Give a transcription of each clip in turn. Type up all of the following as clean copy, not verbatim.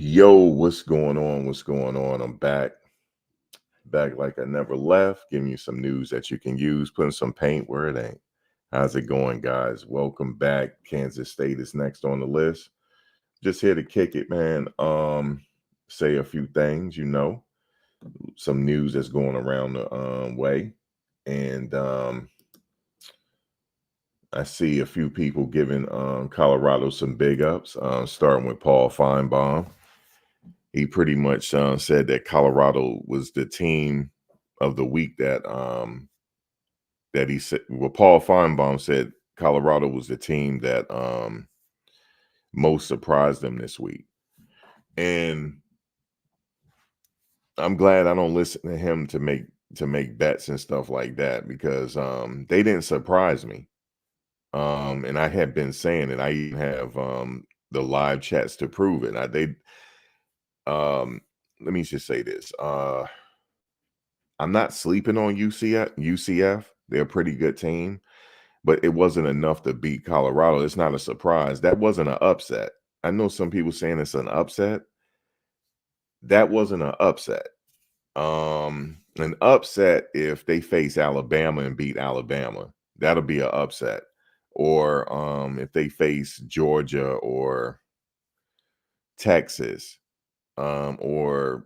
Yo, what's going on? What's going on? I'm back like I never left, giving you some news that you can use, putting some paint where it ain't. How's it going, guys? Welcome back. Kansas State is next on the list. Just here to kick it, man. Say a few things, some news that's going around the way. And I see a few people giving Colorado some big ups, starting with Paul Feinbaum. He pretty much said that Colorado was the team of the week that he said. Well, Paul Feinbaum said Colorado was the team that most surprised them this week, and I'm glad I don't listen to him to make bets and stuff like that because they didn't surprise me. And I had been saying it. I even have the live chats to prove it. Let me just say this. I'm not sleeping on UCF. They're a pretty good team, but it wasn't enough to beat Colorado. It's not a surprise. That wasn't an upset. I know some people saying it's an upset. That wasn't an upset. An upset if they face Alabama and beat Alabama. That'll be an upset. Or if they face Georgia or Texas, or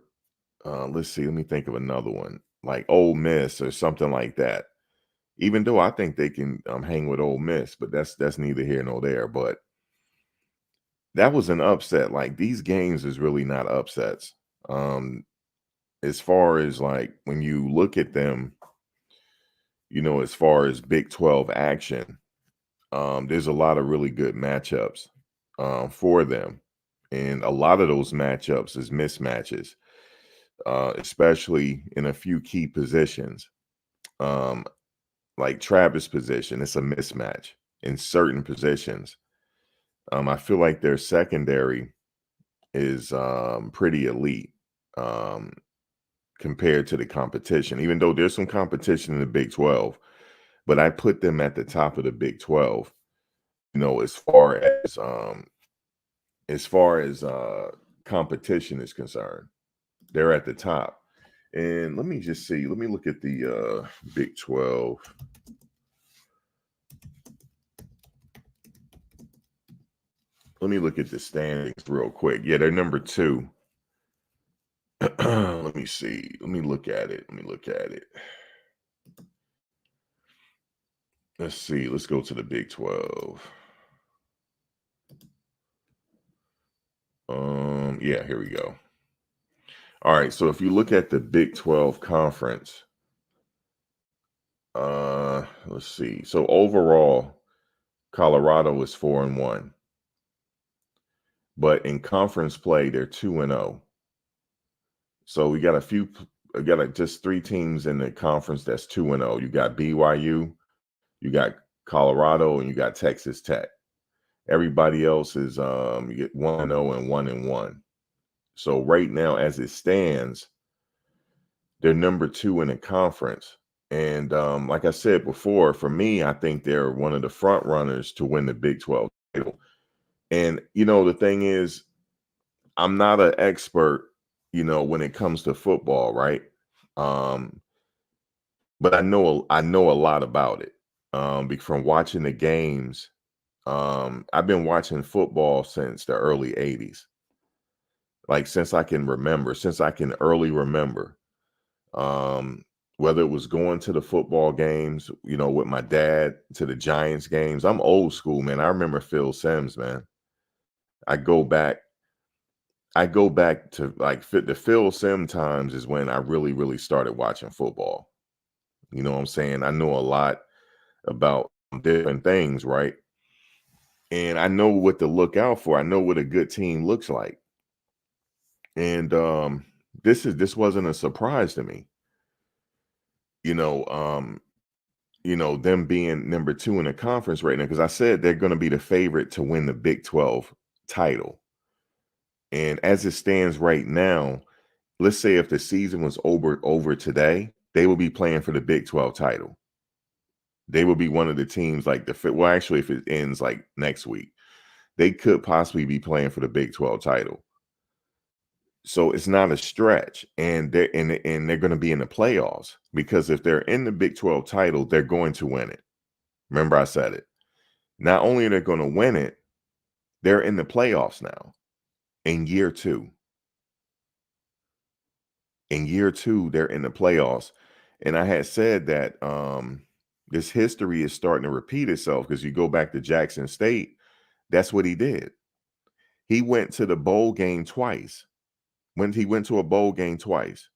let's see, let me think of another one, like Ole Miss or something like that. Even though I think they can hang with Ole Miss, but that's neither here nor there. But that was an upset. Like these games is really not upsets. As far as like when you look at them, as far as Big 12 action, there's a lot of really good matchups for them. And a lot of those matchups is mismatches, especially in a few key positions. Um, like Travis' position, it's a mismatch in certain positions. I feel like their secondary is pretty elite um, compared to the competition, even though there's some competition in the Big 12. But I put them at the top of the Big 12. As far as competition is concerned, they're at the top. And let me just see. Let me look at the Big 12. Let me look at the standings real quick. Yeah, they're number 2. Let me see. Let me look at it. Let's see. Let's go to the Big 12. Yeah, here we go. All right. So if you look at the Big 12 conference, let's see. So overall, Colorado is 4-1. But in conference play, they're 2-0. So we got just 3 teams in the conference that's 2-0. You got BYU, you got Colorado, and you got Texas Tech. Everybody else is you get 1-0 and 1-1. So right now, as it stands, they're number 2 in the conference. And like I said before, for me, I think they're one of the front runners to win the Big 12 title. And the thing is, I'm not an expert, when it comes to football, right? Um, but I know a lot about it. From watching the games. I've been watching football since the early 80s. Like since I can remember, since I can early remember. Um, whether it was going to the football games, with my dad, to the Giants games. I'm old school, man. I remember Phil Simms, man. I go back I go back to like the Phil Sim times is when I really, really started watching football. You know what I'm saying? I know a lot about different things, right? And I know what to look out for. I know what a good team looks like. And this wasn't a surprise to me. You know, um, them being number 2 in the conference right now, because I said they're going to be the favorite to win the Big 12 title. And as it stands right now, let's say if the season was over today, they will be playing for the Big 12 title. They will be one of the teams like well, actually, if it ends like next week, they could possibly be playing for the Big 12 title. So it's not a stretch, and they're going to be in the playoffs, because if they're in the Big 12 title, they're going to win it. Remember, I said it. Not only are they going to win it, they're in the playoffs now in year two. In year two, they're in the playoffs. And I had said that this history is starting to repeat itself, because you go back to Jackson State, that's what he did. He went to the bowl game twice. He went to a bowl game twice.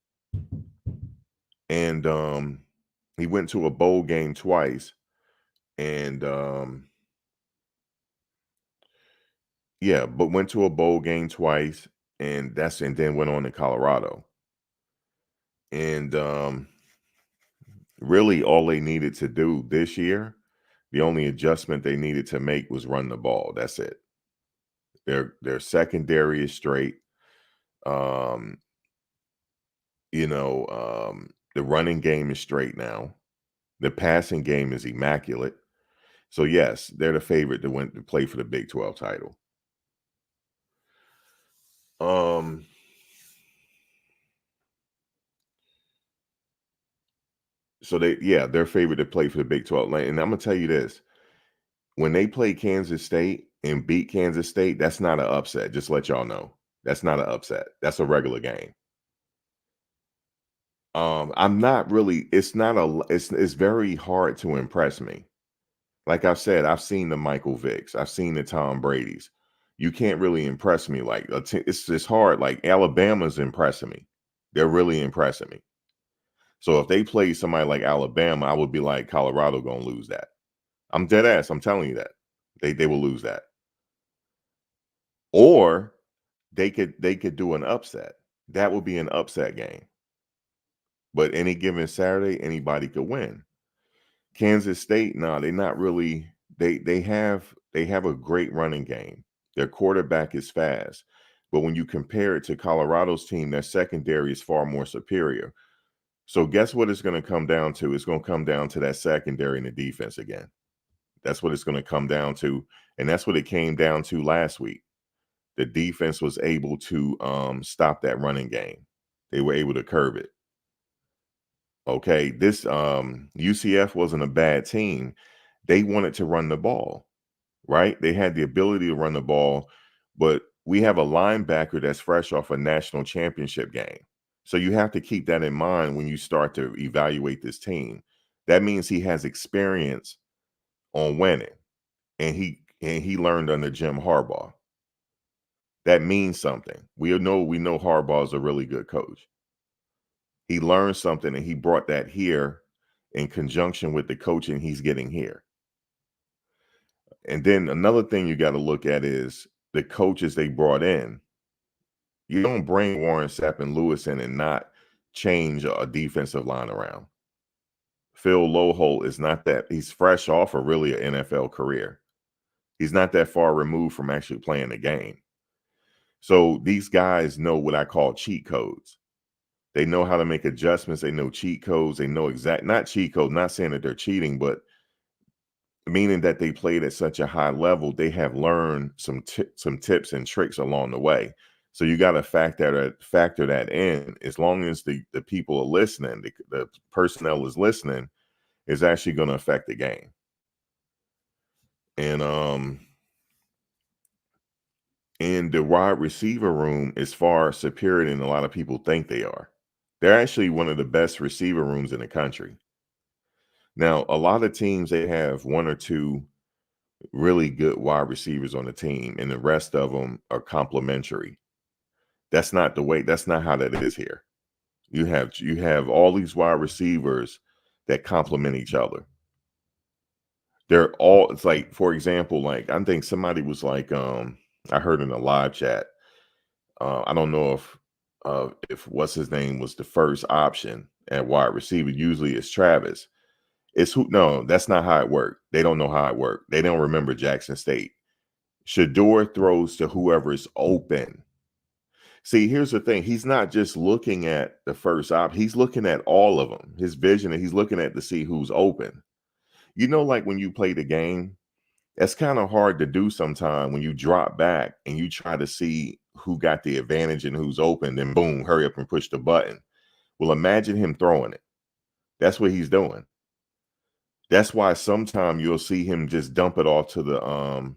And he went to a bowl game twice. And yeah, but went to a bowl game twice, and then went on to Colorado. And really all they needed to do this year, the only adjustment they needed to make was run the ball. That's it. Their secondary is straight. Um, the running game is straight now. The passing game is immaculate. So yes, they're the favorite to play for the Big 12 title. So they're favored to play for the Big 12. And I'm gonna tell you this: when they play Kansas State and beat Kansas State, that's not an upset. Just to let y'all know, that's not an upset. That's a regular game. I'm not really. It's not a. It's very hard to impress me. Like I've said, I've seen the Michael Vicks, I've seen the Tom Brady's. You can't really impress me. Like it's hard. Like Alabama's impressing me. They're really impressing me. So if they play somebody like Alabama, I would be like, Colorado gonna lose that. I'm dead ass. I'm telling you that they will lose that. Or they could do an upset. That would be an upset game. But any given Saturday, anybody could win. Kansas State, no, they're not really. They have a great running game. Their quarterback is fast, but when you compare it to Colorado's team, their secondary is far more superior. So guess what it's going to come down to? It's going to come down to that secondary and the defense again. That's what it's going to come down to, and that's what it came down to last week. The defense was able to stop that running game. They were able to curb it. Okay, this UCF wasn't a bad team. They wanted to run the ball, right? They had the ability to run the ball, but we have a linebacker that's fresh off a national championship game. So you have to keep that in mind when you start to evaluate this team. That means he has experience on winning, and he learned under Jim Harbaugh. That means something. We know Harbaugh is a really good coach. He learned something, and he brought that here in conjunction with the coaching he's getting here. And then another thing you got to look at is the coaches they brought in. You don't bring Warren Sapp and Lewis in and not change a defensive line around. Phil Loholt is not that. He's fresh off a really an NFL career. He's not that far removed from actually playing the game. So these guys know what I call cheat codes. They know how to make adjustments. They know cheat codes. They know not cheat codes, not saying that they're cheating, but meaning that they played at such a high level, they have learned some tips and tricks along the way. So you got to factor that in. As long as the people are listening, the personnel is listening, is actually going to affect the game. And the wide receiver room is far superior than a lot of people think they are. They're actually one of the best receiver rooms in the country. Now, a lot of teams, they have one or two really good wide receivers on the team, and the rest of them are complementary. That's not how that is here. You have all these wide receivers that complement each other. It's like, for example, like I think somebody was like, I heard in a live chat, I don't know if what's his name was the first option at wide receiver. Usually it's Travis. No, that's not how it worked. They don't know how it worked. They don't remember Jackson State. Shador throws to whoever is open. See, here's the thing. He's not just looking at the first op. He's looking at all of them. His vision, and he's looking at to see who's open. Like when you play the game, that's kind of hard to do sometimes when you drop back and you try to see who got the advantage and who's open, then boom, hurry up and push the button. Well, imagine him throwing it. That's what he's doing. That's why sometimes you'll see him just dump it off to the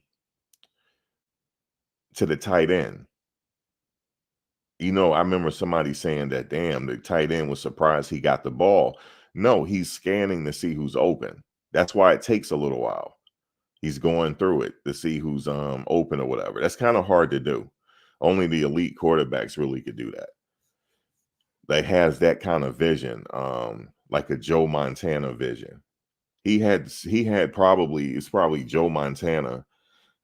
tight end. I remember somebody saying that, damn, the tight end was surprised he got the ball. No, he's scanning to see who's open. That's why it takes a little while. He's going through it to see who's open or whatever. That's kind of hard to do. Only the elite quarterbacks really could do that. That has that kind of vision, like a Joe Montana vision. It's probably Joe Montana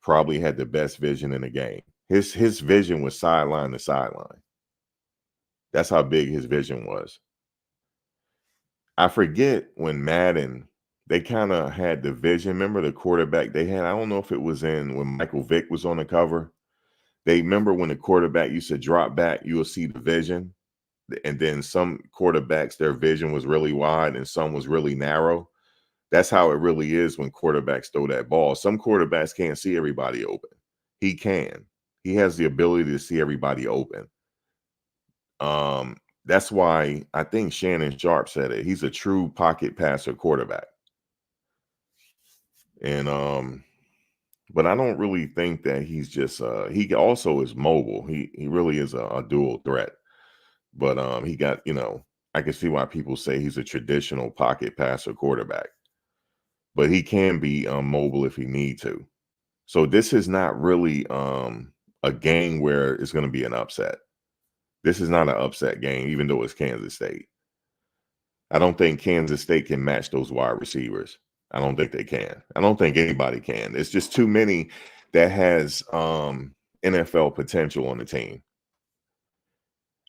probably had the best vision in the game. His vision was sideline to sideline. That's how big his vision was. I forget when Madden, they kind of had the vision. Remember the quarterback they had? I don't know if it was when Michael Vick was on the cover. They remember when the quarterback used to drop back, you will see the vision. And then some quarterbacks, their vision was really wide and some was really narrow. That's how it really is when quarterbacks throw that ball. Some quarterbacks can't see everybody open. He can. He has the ability to see everybody open. That's why I think Shannon Sharp said it. He's a true pocket passer quarterback. And but I don't really think that he's just he also is mobile. He really is a dual threat. But he got, I can see why people say he's a traditional pocket passer quarterback. But he can be mobile if he need to. So this is not really a game where it's going to be an upset. This is not an upset game, even though it's Kansas State. I don't think Kansas State can match those wide receivers. I don't think they can. I don't think anybody can. It's just too many that has NFL potential on the team.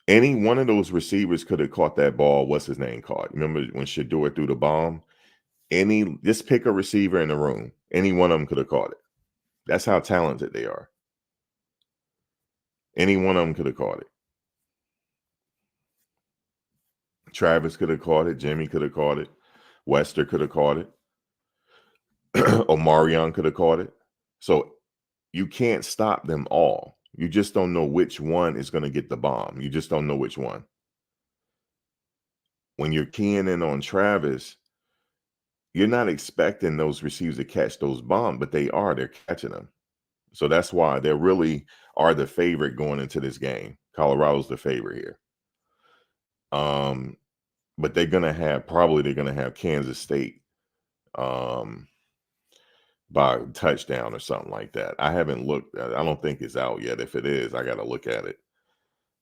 Any one of those receivers could have caught that ball. What's his name caught? Remember when Shador threw the bomb? Just pick a receiver in the room. Any one of them could have caught it. That's how talented they are. Any one of them could have caught it. Travis could have caught it. Jimmy could have caught it. Wester could have caught it. Omarion could have caught it. So you can't stop them all. You just don't know which one is going to get the bomb. You just don't know which one. When you're keying in on Travis, you're not expecting those receivers to catch those bombs, but they are. They're catching them. So that's why they really are the favorite going into this game. Colorado's the favorite here. But they're going to have Kansas State by a touchdown or something like that. I haven't looked. I don't think it's out yet. If it is, I got to look at it.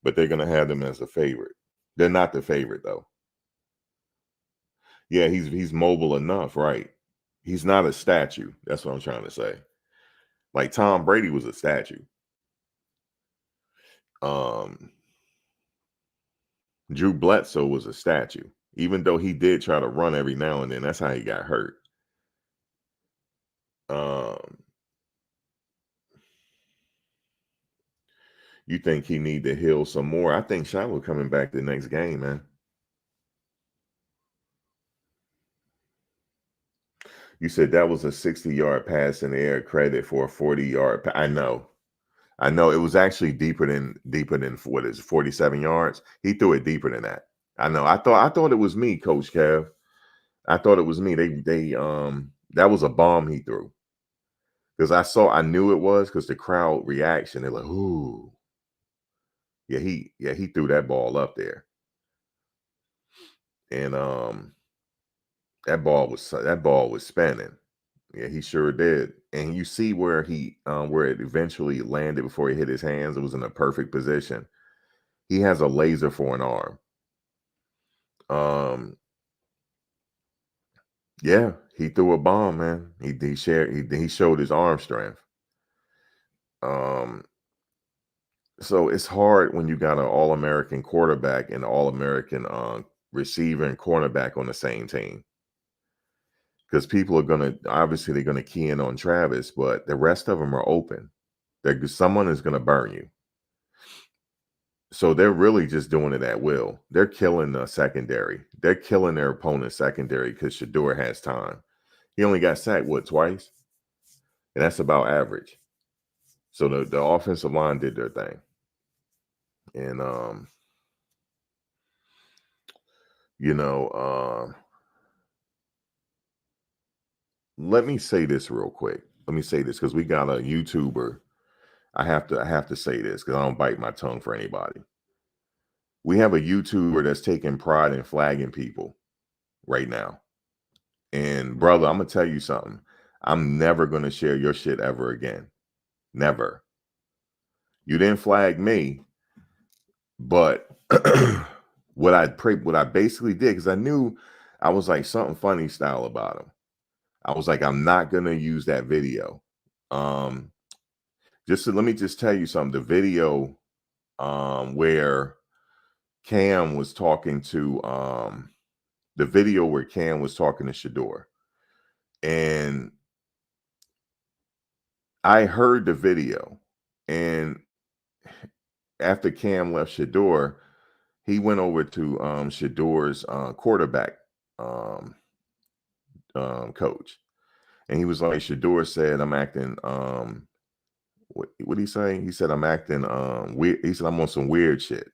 But they're going to have them as a favorite. They're not the favorite, though. Yeah, he's mobile enough, right? He's not a statue. That's what I'm trying to say. Like Tom Brady was a statue. Drew Bledsoe was a statue. Even though he did try to run every now and then, that's how he got hurt. You think he need to heal some more? I think Shiloh coming back the next game, man. You said that was a 60-yard pass in the air, credit for a 40-yard pass. I know. It was actually deeper than what is it, 47 yards. He threw it deeper than that. I know. I thought it was me, Coach Kev. I thought it was me. They that was a bomb he threw. Because I knew it was because the crowd reaction. They're like, ooh. Yeah, he threw that ball up there. And that ball was spinning. Yeah, he sure did. And you see where where it eventually landed before he hit his hands. It was in a perfect position. He has a laser for an arm. Yeah, he threw a bomb, man. He showed his arm strength. So it's hard when you got an All-American quarterback and an All-American receiver and cornerback on the same team. Because people are they're gonna key in on Travis, but the rest of them are open. Someone is gonna burn you. So they're really just doing it at will. They're killing the secondary. They're killing their opponent's secondary because Shador has time. He only got sacked, twice? And that's about average. So the offensive line did their thing. And you know, let me say this real quick. Let me say this because we got a YouTuber. I have to say this because I don't bite my tongue for anybody. We have a YouTuber that's taking pride in flagging people right now. And brother, I'm gonna tell you something. I'm never gonna share your shit ever again. Never. You didn't flag me, but what I basically did, because I knew I was like something funny style about him. I was like, I'm not gonna use that video. Um, let me just tell you something. The video where Cam was talking to the video where Cam was talking to Shador. And I heard the video, and after Cam left Shador, he went over to Shador's quarterback um, coach, and he was like, Shador said, "I'm acting." What did he say? He said, "I'm acting weird." He said, "I'm on some weird shit."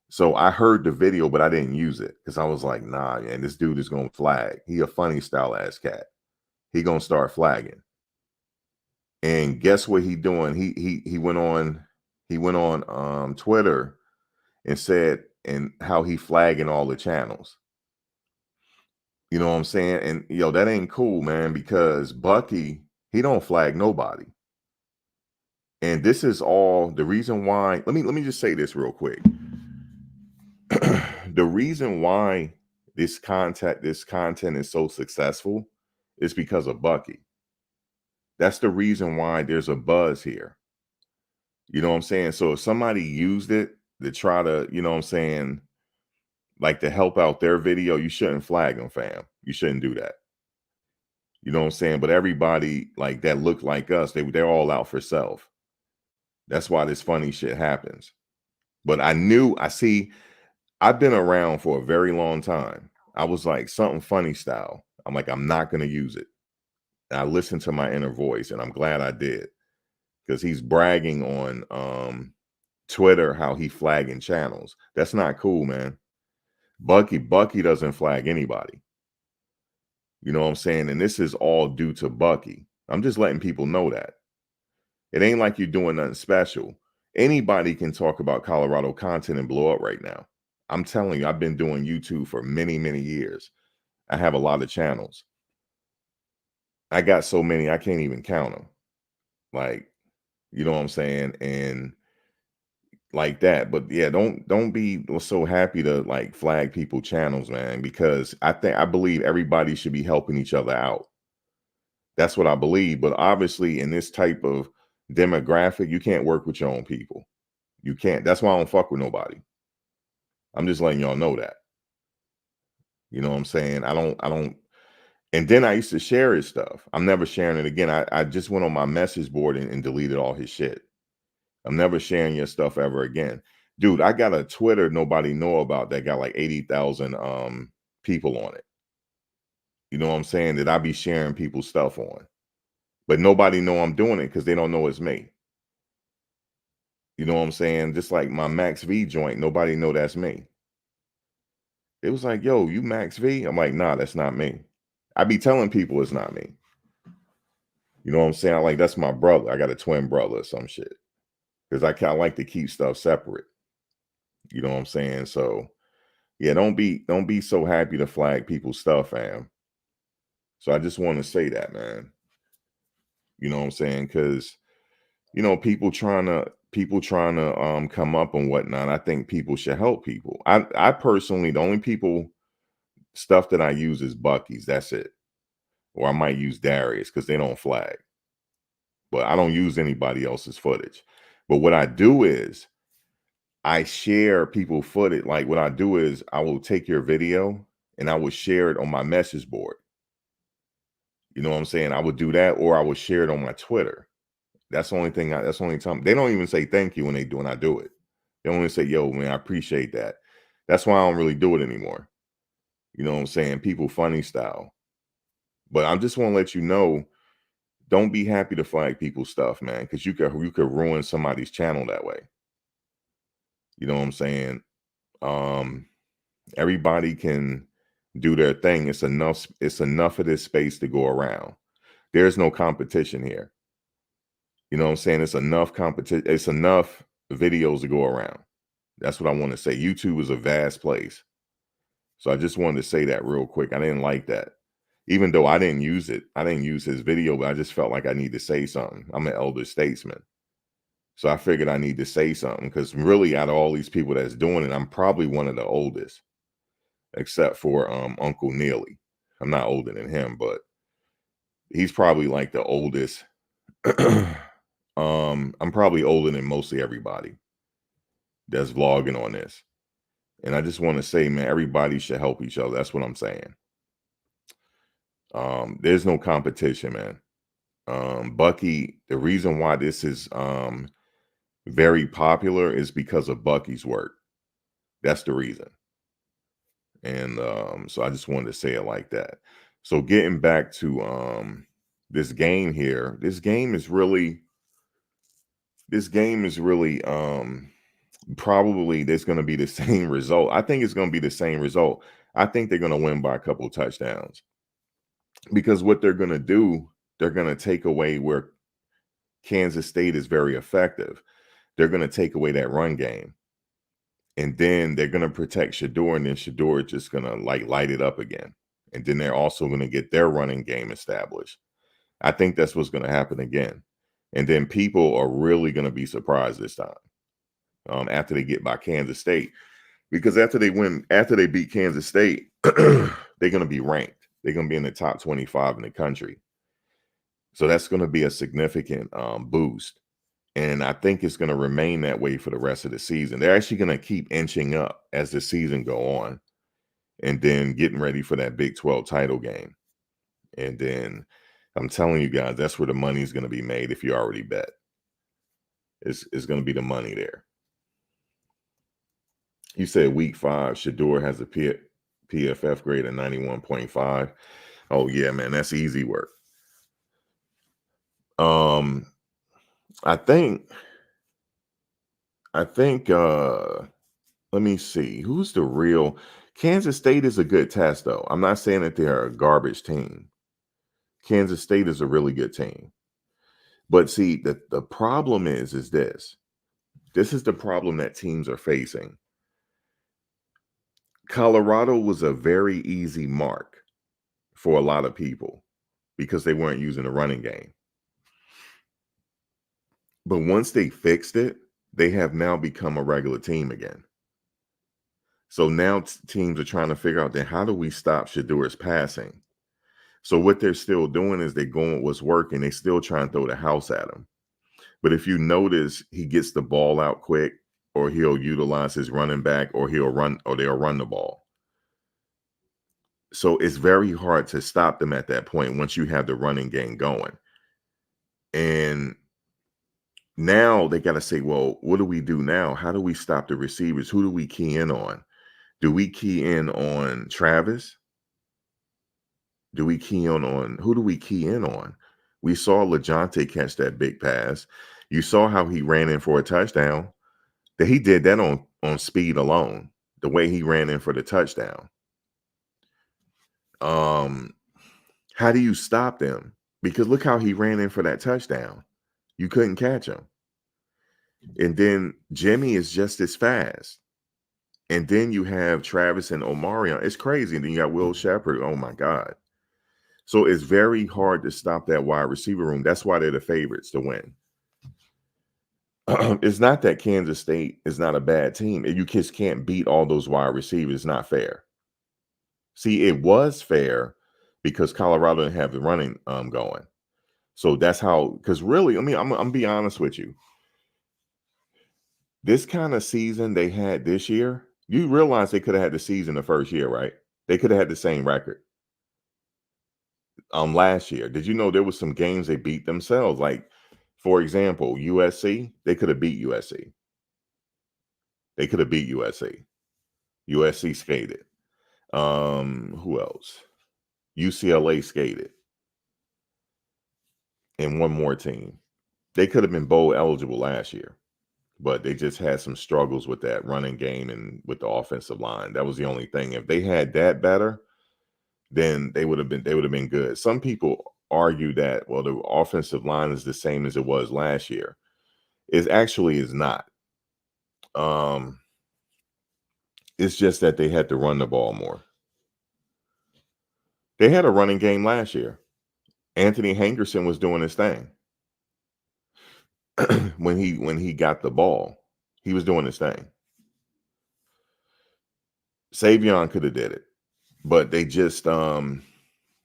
So I heard the video, but I didn't use it because I was like, "Nah, man, this dude is gonna flag. He a funny style ass cat. He gonna start flagging." And guess what he doing? He went on Twitter and said and how he flagging all the channels. You know what I'm saying? And that ain't cool, man, because Bucky, he don't flag nobody. And this is all the reason why. Let me just say this real quick. The reason why this content is so successful is because of Bucky. That's the reason why there's a buzz here. You know what I'm saying? So if somebody used it to try to, you know what I'm saying, like to help out their video, you shouldn't flag them, fam. You shouldn't do that. You know what I'm saying? But everybody like that look like us, they're all out for self. That's why this funny shit happens. But I've been around for a very long time. I was like something funny style. I'm like, I'm not gonna use it. And I listened to my inner voice, and I'm glad I did. Because he's bragging on Twitter how he flagging channels. That's not cool, man. Bucky doesn't flag anybody. You know what I'm saying? And this is all due to Bucky. I'm just letting people know that. It ain't like you're doing nothing special. Anybody can talk about Colorado content and blow up right now. I'm telling you, I've been doing YouTube for many, many years. I have a lot of channels. I got so many, I can't even count them. Like, you know what I'm saying? And like that. But yeah, don't be so happy to like flag people channels, man, because I believe everybody should be helping each other out. That's what I believe. But obviously in this type of demographic, you can't work with your own people. You can't. That's why I don't fuck with nobody. I'm just letting y'all know that. You know what I'm saying? I don't. And then I used to share his stuff. I'm never sharing it again. I just went on my message board and deleted all his shit. I'm never sharing your stuff ever again. Dude, I got a Twitter nobody know about that got like 80,000 people on it. You know what I'm saying? That I be sharing people's stuff on. But nobody know I'm doing it because they don't know it's me. You know what I'm saying? Just like my Max V joint, nobody know that's me. It was like, yo, you Max V? I'm like, nah, that's not me. I be telling people it's not me. You know what I'm saying? I like, that's my brother. I got a twin brother or some shit. Because I kind of like to keep stuff separate. You know what I'm saying? So yeah, don't be so happy to flag people's stuff, fam. So I just want to say that, man. You know what I'm saying? Because people trying to come up and whatnot. I think people should help people. I personally, the only people stuff that I use is Bucky's. That's it. Or I might use Darius because they don't flag. But I don't use anybody else's footage. But what I do is I share people footage. Like what I do is I will take your video and I will share it on my message board. You know what I'm saying? I would do that, or I would share it on my Twitter. That's the only thing. That's the only time they don't even say thank you when they do, and I do it. They only say, "Yo, man, I appreciate that." That's why I don't really do it anymore. You know what I'm saying? People funny style. But I just want to let you know, don't be happy to flag people's stuff, man, because you could ruin somebody's channel that way. You know what I'm saying? Um, Everybody can do their thing. It's enough of this space to go around. There's no competition here. You know what I'm saying? It's enough competition. It's enough videos to go around. That's what I want to say. YouTube is a vast place. So I just wanted to say that real quick. I didn't like that. Even though I didn't use it. I didn't use his video, but I just felt like I need to say something. I'm an elder statesman. So I figured I need to say something because really out of all these people that's doing it, I'm probably one of the oldest, except for Uncle Neely. I'm not older than him, but he's probably like the oldest. I'm probably older than mostly everybody that's vlogging on this. And I just want to say, man, everybody should help each other. That's what I'm saying. There's no competition, man. Bucky, the reason why this is very popular is because of Bucky's work. That's the reason. And so I just wanted to say it like that. So getting back to this game here, this game is really probably there's going to be the same result. I think it's going to be the same result. I think they're going to win by a couple of touchdowns because what they're going to do, they're going to take away where Kansas State is very effective. They're going to take away that run game. And then they're going to protect Shador, and then Shador is just going to like light it up again. And then they're also going to get their running game established. I think that's what's going to happen again. And then people are really going to be surprised this time after they get by Kansas State. Because after they beat Kansas State, they're going to be ranked. They're going to be in the top 25 in the country. So that's going to be a significant boost. And I think it's going to remain that way for the rest of the season. They're actually going to keep inching up as the season go on and then getting ready for that Big 12 title game. And then I'm telling you guys, that's where the money is going to be made if you already bet. It's going to be the money there. You said week 5, Shador has a PFF grade of 91.5. Oh, yeah, man, that's easy work. I think let me see. Who's the real Kansas State is a good test, though. I'm not saying that they're a garbage team. Kansas State is a really good team. But see, the problem is this. This is the problem that teams are facing. Colorado was a very easy mark for a lot of people because they weren't using the running game. But once they fixed it, they have now become a regular team again. So now teams are trying to figure out then how do we stop Shador's passing? So what they're still doing is they're going with what's working. They still try and throw the house at him. But if you notice, he gets the ball out quick, or he'll utilize his running back, or they'll run the ball. So it's very hard to stop them at that point once you have the running game going. And now they got to say, well, what do we do now? How do we stop the receivers? Who do we key in on? Do we key in on Travis? Do we key in on who do we key in on? We saw LeJohntay catch that big pass. You saw how he ran in for a touchdown. That he did that on speed alone. The way he ran in for the touchdown. How do you stop them? Because look how he ran in for that touchdown. You couldn't catch him. And then Jimmy is just as fast. And then you have Travis and Omarion. It's crazy. And then you got Will Shepherd. Oh my God. So it's very hard to stop that wide receiver room. That's why they're the favorites to win. It's not that Kansas State is not a bad team. You just can't beat all those wide receivers. It's not fair. See, it was fair because Colorado didn't have the running going. So that's how, because really, I mean, I'm gonna be honest with you. This kind of season they had this year, you realize they could have had the season the first year, right? They could have had the same record. Last year. Did you know there was some games they beat themselves? Like, for example, USC, they could have beat USC. They could have beat USC. USC skated. Who else? UCLA skated. And one more team. They could have been bowl eligible last year. but they just had some struggles with that running game and with the offensive line. That was the only thing. If they had that better, then they would have been good. Some people argue that, well, the offensive line is the same as it was last year. It actually is not. Um, it's just that they had to run the ball more. They had a running game last year. Anthony Henderson was doing his thing. when he got the ball, he was doing his thing. Savion could have did it, but they just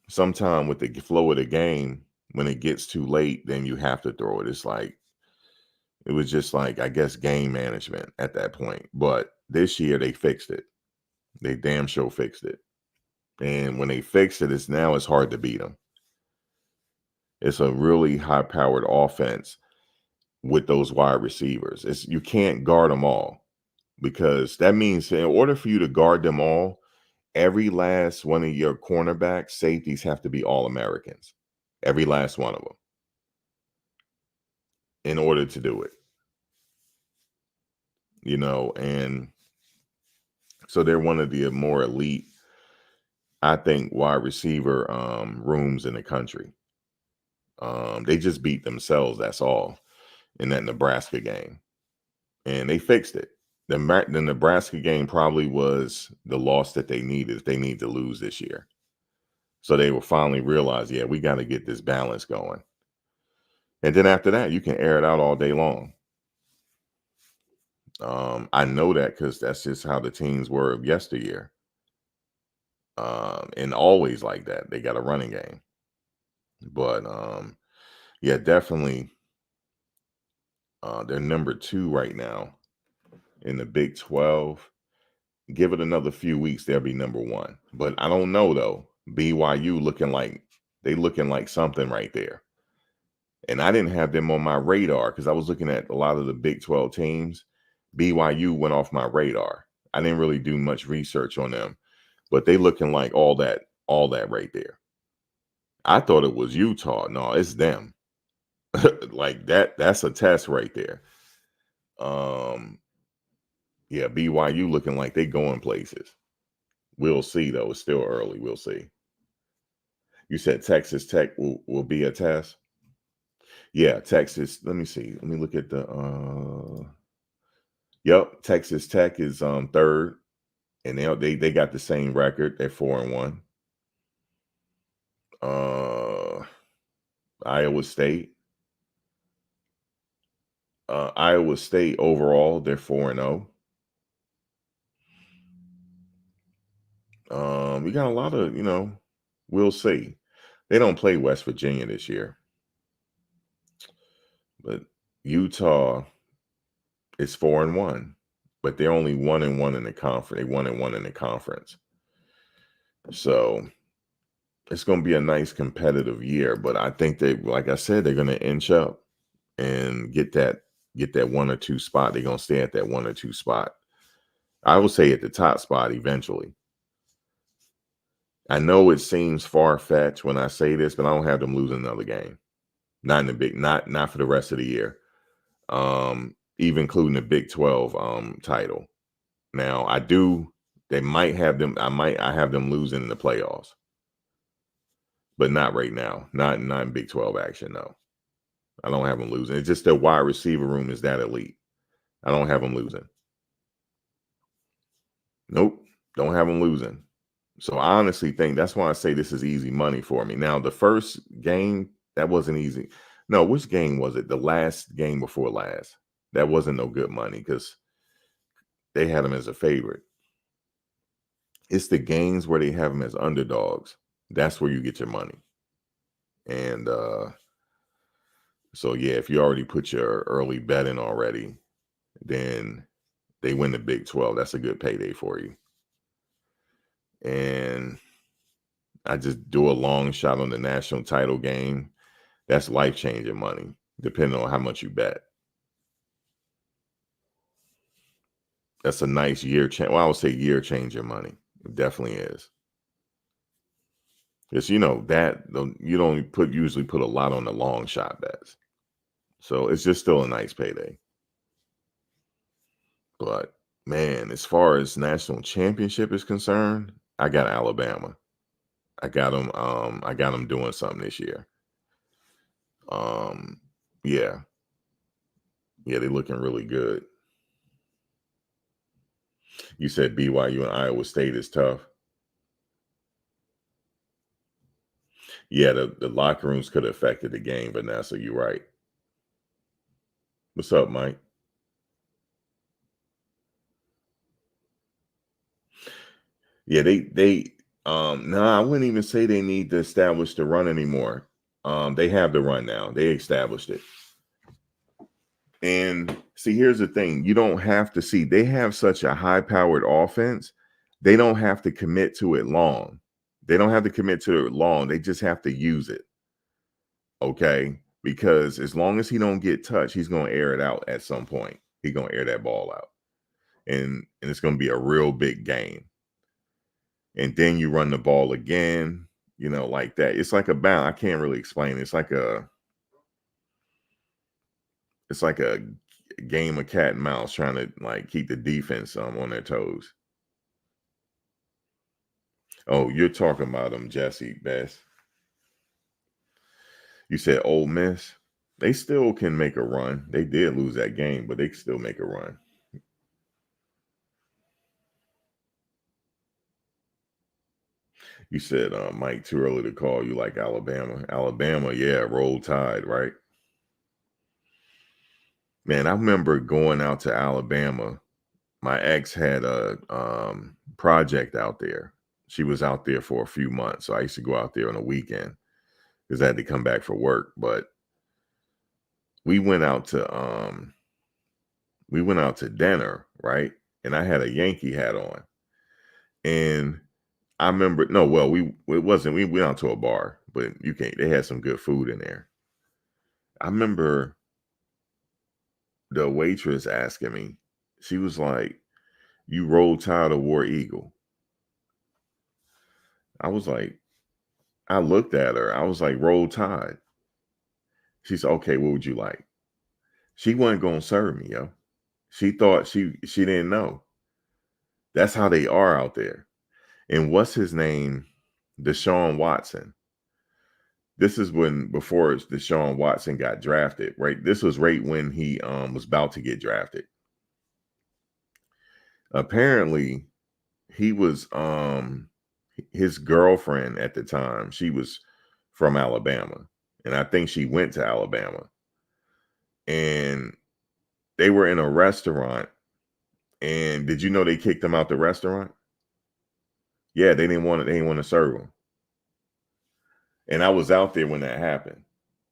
sometime with the flow of the game, when it gets too late, then you have to throw it. It's like it was just like, I guess, game management at that point. But this year they fixed it. They damn sure fixed it. And when they fixed it, it's hard to beat them. It's a really high-powered offense with those wide receivers. You can't guard them all, because that means in order for you to guard them all, every last one of your cornerbacks, safeties have to be All-Americans. Every last one of them, in order to do it. And so they're one of the more elite, I think, wide receiver rooms in the country. They just beat themselves, that's all, in that Nebraska game. And they fixed it. The Nebraska game probably was the loss that they needed if they need to lose this year. So they will finally realize, yeah, we got to get this balance going. And then after that, you can air it out all day long. I know that because that's just how the teams were of yesteryear. And always like that. They got a running game. But yeah, definitely they're number 2 right now in the Big 12. Give it another few weeks, they'll be number 1. But I don't know though. BYU looking like something right there. And I didn't have them on my radar because I was looking at a lot of the Big 12 teams. BYU went off my radar. I didn't really do much research on them, but they looking like all that right there. I thought it was Utah. No, it's them. Like that's a test right there. Yeah, BYU looking like they going places. We'll see though. It's still early. We'll see. You said Texas Tech will be a test. Yeah, Texas. Let me see. Let me look at the yep, Texas Tech is 3rd, and they got the same record. They're 4-1. Iowa State. Iowa State overall, they're 4-0. We got a lot of, we'll see. They don't play West Virginia this year. But Utah is 4-1. But they're only 1-1 in the conference. They 1-1 in the conference. So it's going to be a nice competitive year. But I think like I said, they're going to inch up and get that 1 or 2 spot. They're going to stay at that 1 or 2 spot. I would say at the top spot eventually. I know it seems far-fetched when I say this, but I don't have them losing another game. Not in the big, not for the rest of the year. Even including the Big 12 title. Now they might have them. I have them losing in the playoffs. But not right now. Not in Big 12 action, no. I don't have them losing. It's just their wide receiver room is that elite. I don't have them losing. Nope. Don't have them losing. So I honestly think that's why I say this is easy money for me. Now, the first game, that wasn't easy. No, which game was it? The last game before last. That wasn't no good money because they had them as a favorite. It's the games where they have them as underdogs. That's where you get your money. And so, yeah, if you already put your early bet in already, then they win the Big 12. That's a good payday for you. And I just do a long shot on the national title game. That's life-changing money, depending on how much you bet. That's a nice year change. Well, I would say year changer money. It definitely is. Because you don't usually put a lot on the long shot bets. So it's just still a nice payday. But man, as far as national championship is concerned, I got Alabama. I got them. I got them doing something this year. Um, yeah, yeah, they're looking really good. You said BYU and Iowa State is tough. Yeah, the locker rooms could have affected the game, Vanessa. You're right. What's up, Mike? Yeah, no, I wouldn't even say they need to establish the run anymore. They have the run now. They established it. And see, here's the thing. You don't have to see they have such a high-powered offense. They don't have to commit to it long. They don't have to commit to it long. They just have to use it. Okay? Because as long as he don't get touched, he's going to air it out at some point. He's going to air that ball out. And it's going to be a real big game. And then you run the ball again, like that. It's like a bound. I can't really explain it. It's like a game of cat and mouse trying to like keep the defense on their toes. Oh, you're talking about them, Jesse Best. You said Ole Miss. They still can make a run. They did lose that game, but they can still make a run. You said, Mike, too early to call you like Alabama. Alabama, yeah, roll tide, right? Man, I remember going out to Alabama. My ex had a project out there. She was out there for a few months. So I used to go out there on a weekend because I had to come back for work. But we went out to dinner, right? And I had a Yankee hat on. And I remember, no, well, it wasn't, we went out to a bar, but they had some good food in there. I remember the waitress asking me, she was like, "You roll tide or War Eagle?" I was like, I looked at her. I was like, "Roll tide." She said, "Okay, what would you like?" She wasn't gonna serve me, yo. She thought she didn't know. That's how they are out there. And what's his name? Deshaun Watson. This is before Deshaun Watson got drafted, right? This was right when he was about to get drafted. Apparently, he was his girlfriend at the time. She was from Alabama, and I think she went to Alabama. And they were in a restaurant. And did you know they kicked him out the restaurant? Yeah, they didn't want to serve him. And I was out there when that happened.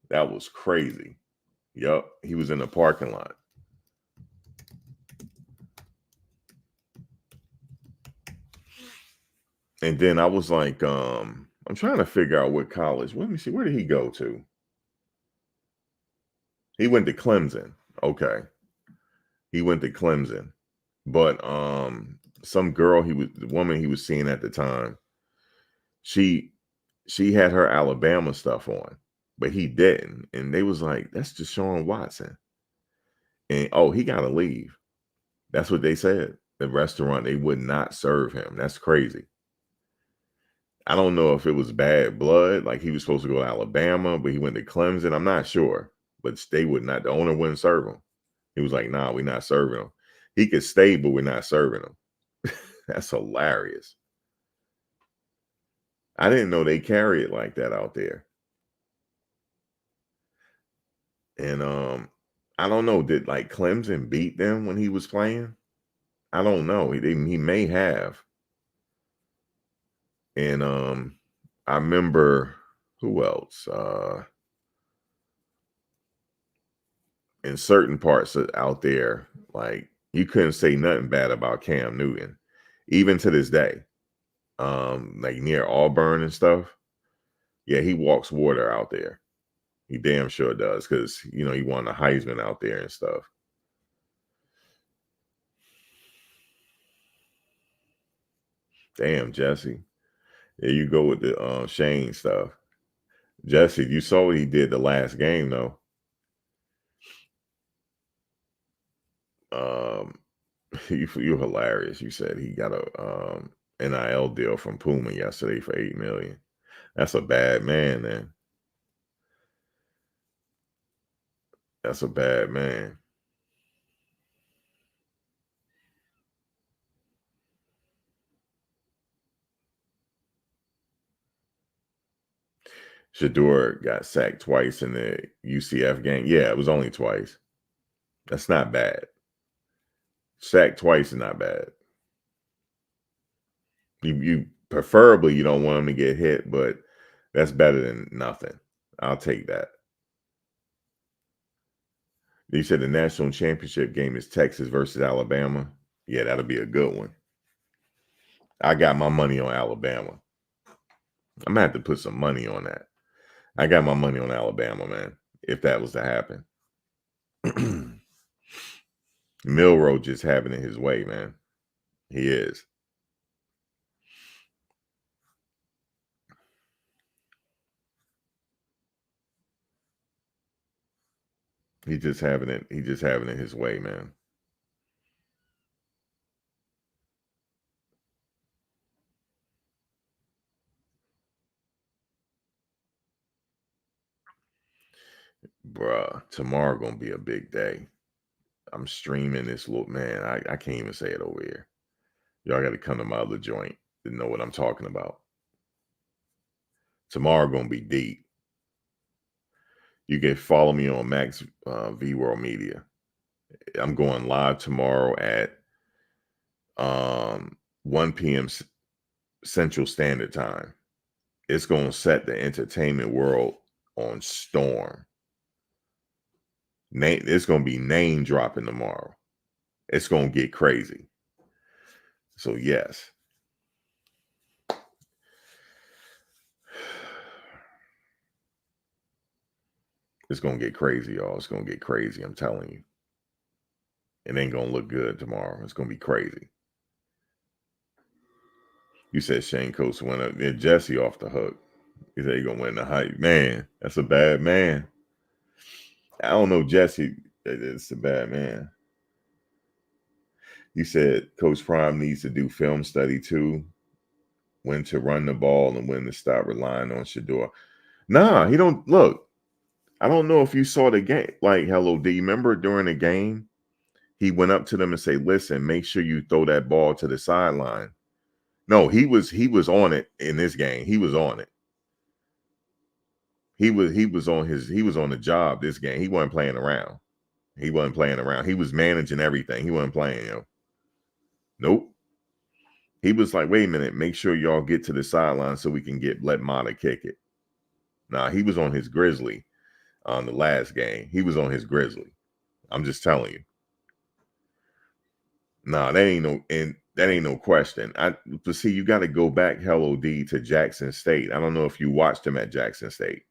That was crazy. Yup, he was in the parking lot. And then I was like, I'm trying to figure out what college. Let me see, where did he go to? He went to Clemson. Okay. He went to Clemson. But some girl the woman he was seeing at the time, she had her Alabama stuff on, but he didn't. And they was like, "That's Deshaun Watson." And he gotta leave. That's what they said. The restaurant, they would not serve him. That's crazy. I don't know if it was bad blood, like he was supposed to go to Alabama, but he went to Clemson. I'm not sure. But they would not, the owner wouldn't serve him. He was like, "Nah, we're not serving him. He could stay, but we're not serving him." That's hilarious. I didn't know they carry it like that out there. And I don't know, did like Clemson beat them when he was playing? I don't know. He may have. And I remember who else? In certain parts out there, like you couldn't say nothing bad about Cam Newton, even to this day. Like near Auburn and stuff. Yeah, he walks water out there. He damn sure does, because he won the Heisman out there and stuff. Damn, Jesse. There you go with the Shane stuff. Jesse, you saw what he did the last game though. Um You're hilarious. You said he got a NIL deal from Puma yesterday for $8 million. That's a bad man, man. That's a bad man. Shador got sacked twice in the UCF game. Yeah, it was only twice. That's not bad. Sacked twice is not bad. You preferably you don't want him to get hit, but that's better than nothing. I'll take that. You said the national championship game is Texas versus Alabama. Yeah, that'll be a good one. I got my money on Alabama. I'm gonna have to put some money on that. I got my money on Alabama, man. If that was to happen. Milroe just having it his way, man. He is. He just having it. He just having it his way, man. Bruh, tomorrow gonna be a big day. I'm streaming this little man. I can't even say it over here. Y'all got to come to my other joint to know what I'm talking about. Tomorrow gonna be deep. You can follow me on Max V World Media. I'm going live tomorrow at 1 p.m. Central Standard Time. It's gonna set the entertainment world on storm. It's gonna be name dropping tomorrow. It's gonna get crazy. So yes. It's gonna get crazy, y'all. It's gonna get crazy. I'm telling you. It ain't gonna look good tomorrow. It's gonna be crazy. You said Shane Coates went up there. Jesse off the hook. He said he's gonna win the hype. Man, that's a bad man. I don't know Jesse. It's a bad man. You said Coach Prime needs to do film study too. When to run the ball and when to stop relying on Shador. Nah, he don't look. I don't know if you saw the game. Like, hello, do you remember during the game? He went up to them and say, listen, make sure you throw that ball to the sideline. No, he was on it in this game. He was on it. He was on the job this game. He wasn't playing around. He wasn't playing around. He was managing everything. He wasn't playing, Nope. He was like, wait a minute, make sure y'all get to the sideline so we can let Mata kick it. Nah, he was on his Grizzly on the last game. He was on his Grizzly. I'm just telling you. Nah, that ain't no question. But see, you got to go back, Hello D, to Jackson State. I don't know if you watched him at Jackson State.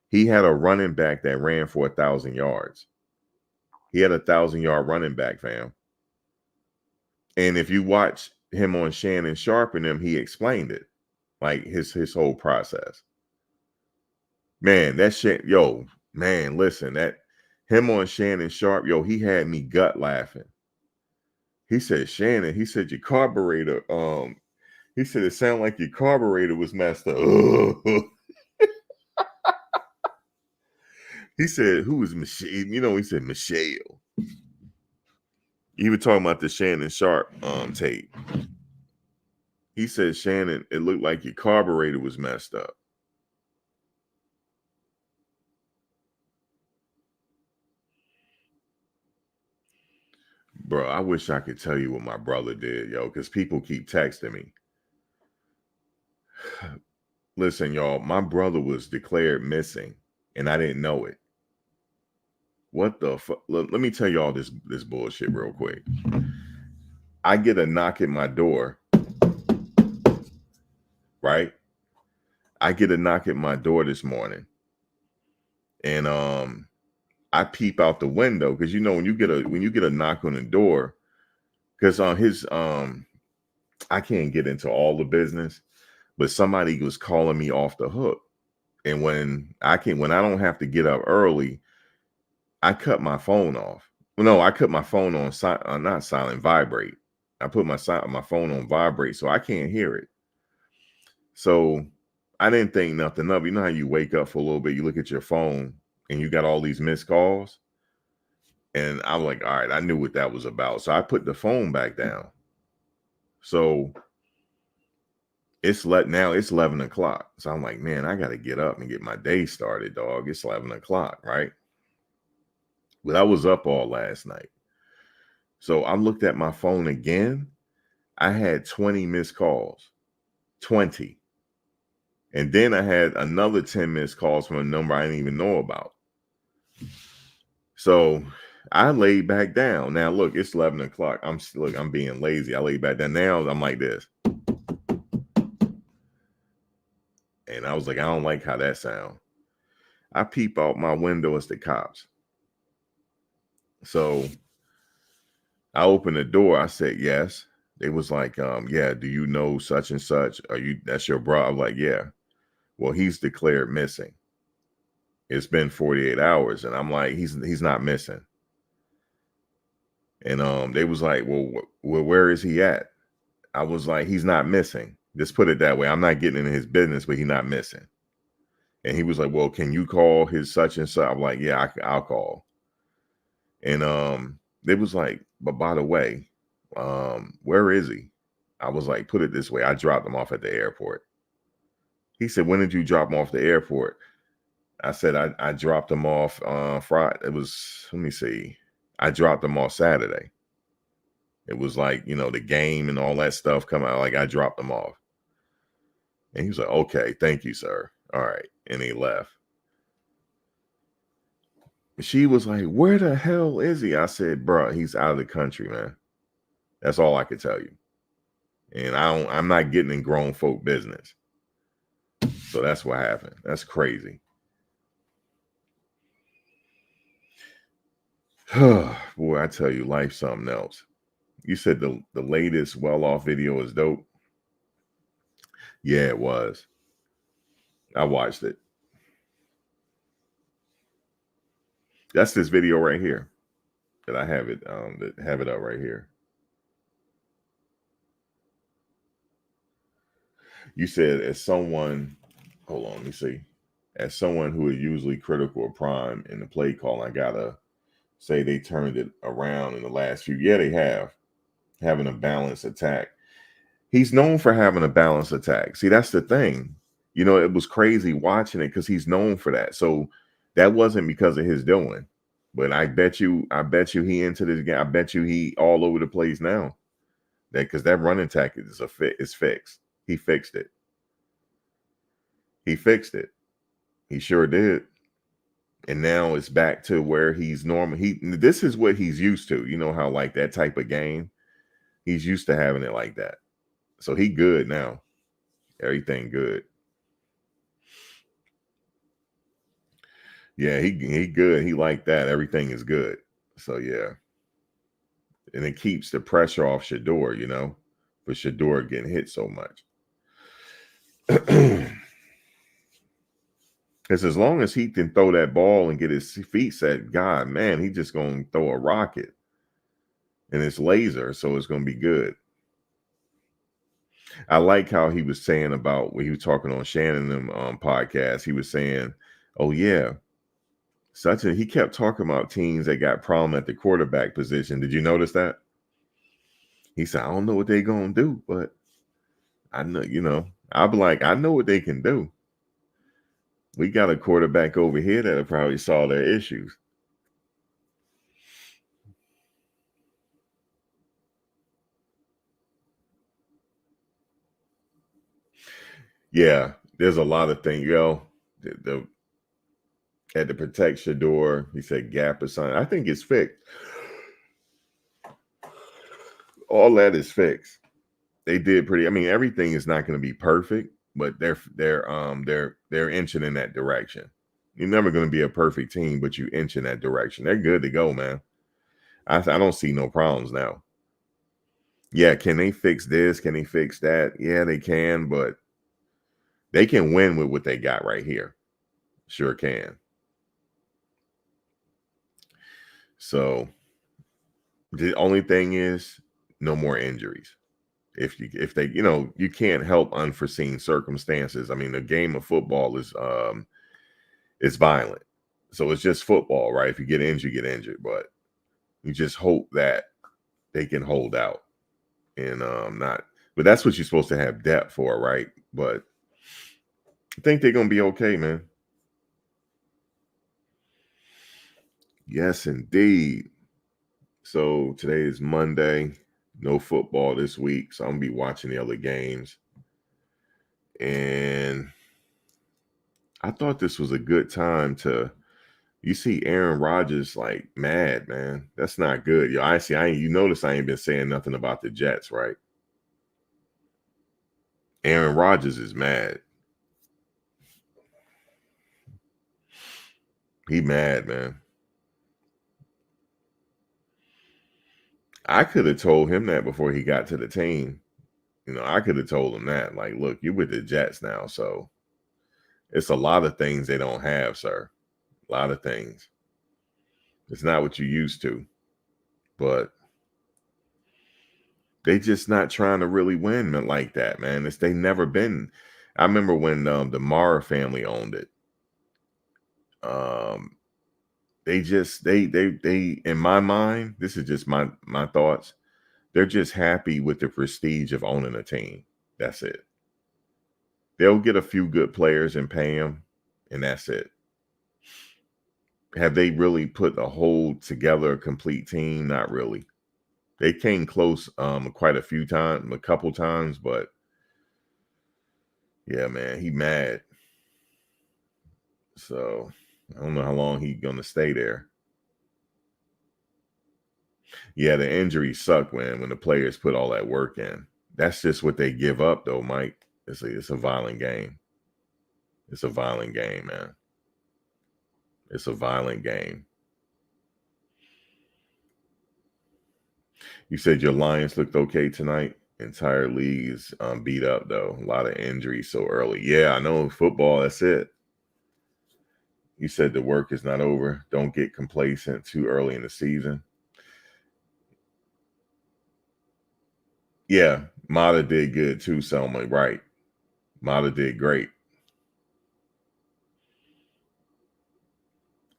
He had a running back that ran for 1,000 yards. He had a 1,000-yard running back, fam. And if you watch him on Shannon Sharp and him, he explained it, like his whole process. Man, that shit, yo, man, listen, that him on Shannon Sharp, yo, he had me gut laughing. He said, Shannon, he said your carburetor, he said it sounded like your carburetor was messed up. He said, who is Michelle? He said Michelle. He was talking about the Shannon Sharp tape. He said, Shannon, it looked like your carburetor was messed up. Bro, I wish I could tell you what my brother did, yo, because people keep texting me. Listen, y'all, my brother was declared missing, and I didn't know it. What the fuck? Let me tell y'all this bullshit real quick. I get a knock at my door, right? I get a knock at my door this morning, and I peep out the window because when you get a knock on the door, because on his I can't get into all the business, but somebody was calling me off the hook, and when I don't have to get up early, I cut my phone off. Well, no, I cut my phone on not silent, vibrate. I put my phone on vibrate, so I can't hear it. So I didn't think nothing of it. You know how you wake up for a little bit, you look at your phone, and you got all these missed calls. And I'm like, all right, I knew what that was about. So I put the phone back down. So now it's 11 o'clock. So I'm like, man, I got to get up and get my day started, dog. It's 11 o'clock, right? But I was up all last night. So I looked at my phone again. I had 20 missed calls, 20. And then I had another 10 missed calls from a number I didn't even know about. So I laid back down. Now, look, it's 11 o'clock. I'm being lazy. I laid back down. Now I'm like this. And I was like, I don't like how that sounds. I peep out my window as the cops. So I opened the door. I said, yes. They was like, yeah, do you know such and such? That's your bro? I'm like, yeah. Well, he's declared missing. It's been 48 hours. And I'm like, he's not missing. And they was like, well, where is he at? I was like, he's not missing. Just put it that way. I'm not getting into his business, but he's not missing. And he was like, well, can you call his such and such? I'm like, yeah, I'll call. And they was like, but by the way, where is he? I was like, put it this way. I dropped him off at the airport. He said, when did you drop him off the airport? I said, I dropped him off Friday. It was, let me see. I dropped him off Saturday. It was like, the game and all that stuff come out. Like I dropped him off. And he was like, okay, thank you, sir. All right. And he left. She was like, where the hell is he? I said, bro, he's out of the country, man. That's all I could tell you. And I'm not getting in grown folk business. So that's what happened. That's crazy. Boy, I tell you, life's something else. You said the latest well-off video is dope. Yeah, it was. I watched it. That's this video right here that I have it up right here. You said as someone, hold on, let me see. As someone who is usually critical of Prime in the play call, I gotta say they turned it around in the last few. Yeah, they have. Having a balanced attack. He's known for having a balanced attack. See, that's the thing. It was crazy watching it because he's known for that. So that wasn't because of his doing. But I bet you he into this game. I bet you he all over the place now. Because that running attack is fixed. He fixed it. He fixed it. He sure did. And now it's back to where he's normal. This is what he's used to. You know how like that type of game, he's used to having it like that. So he good now. Everything good. Yeah, he good. He like that. Everything is good. So yeah. And it keeps the pressure off Shador, for Shador getting hit so much. Because as long as he can throw that ball and get his feet set, God, man, he just going to throw a rocket. And it's laser, so it's going to be good. I like how he was saying about when he was talking on Shannon podcast. He was saying, oh, yeah, he kept talking about teams that got problem at the quarterback position. Did you notice that? He said, I don't know what they're going to do, but I know, I'll be like, I know what they can do. We got a quarterback over here that'll probably solve their issues. Yeah, there's a lot of things, had to protect Shador. He said gap or something. I think it's fixed. All that is fixed. They did pretty. I mean, everything is not going to be perfect, but they're inching in that direction. You're never going to be a perfect team, but you inch in that direction. They're good to go, man. I don't see no problems now. Yeah, can they fix this? Can they fix that? Yeah, they can, but they can win with what they got right here. Sure can. So the only thing is no more injuries. If they, you can't help unforeseen circumstances. I mean, the game of football is violent. So it's just football, right? If you get injured, you get injured. But you just hope that they can hold out and not. But that's what you're supposed to have depth for, right? But I think they're gonna be okay, man. Yes, indeed. So today is Monday. No football this week, so I'm gonna be watching the other games. And I thought this was a good time to. You see Aaron Rodgers like mad, man. That's not good. Yo, you notice I ain't been saying nothing about the Jets, right? Aaron Rodgers is mad. He mad, man. I could have told him that before he got to the team. I could have told him that. Like, look, you're with the Jets now, so it's a lot of things they don't have, sir. A lot of things. It's not what you used to. But they just not trying to really win like that, man. They never been. I remember when the Mara family owned it. They in my mind, this is just my thoughts. They're just happy with the prestige of owning a team. That's it. They'll get a few good players and pay them, and that's it. Have they really put a whole together a complete team? Not really. They came close quite a couple times, but yeah, man, he mad. So I don't know how long he's gonna stay there. Yeah, the injuries suck, man, when the players put all that work in. That's just what they give up, though, Mike. It's a violent game. It's a violent game, man. It's a violent game. You said your Lions looked okay tonight. Entire league is beat up, though. A lot of injuries so early. Yeah, I know football, that's it. You said the work is not over. Don't get complacent too early in the season. Yeah, Mata did good too, Selma. Right. Mata did great.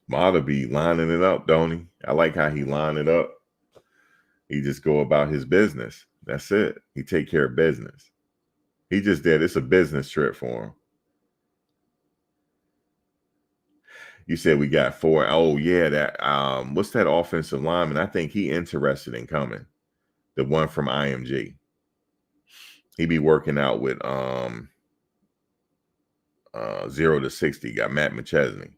Mata be lining it up, don't he? I like how he line it up. He just go about his business. That's it. He take care of business. He just did. It's a business trip for him. You said we got 4. Oh yeah, that what's that offensive lineman? I think he interested in coming. The one from IMG. He be working out with 0 to 60. Got Matt McChesney.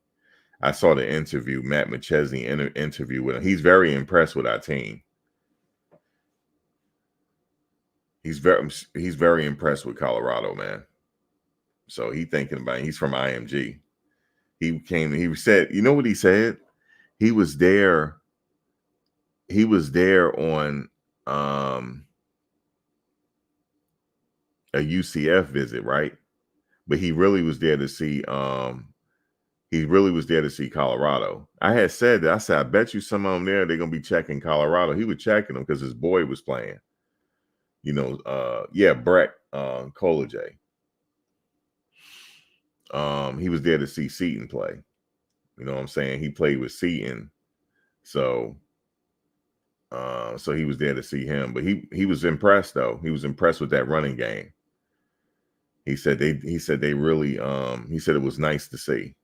I saw the interview, Matt McChesney interview with him. He's very impressed with our team. He's very impressed with Colorado, man. So he's thinking about it. He's from IMG. He said, you know what he said? He was there on a UCF visit, right? But he really was there to see Colorado. I had said that. I said, I bet you some of them there, they're gonna be checking Colorado. He was checking them because his boy was playing. Brett Colajay. He was there to see Seton play. You know what I'm saying? He played with Seton. So he was there to see him. But he was impressed though. He was impressed with that running game. He said they really he said it was nice to see.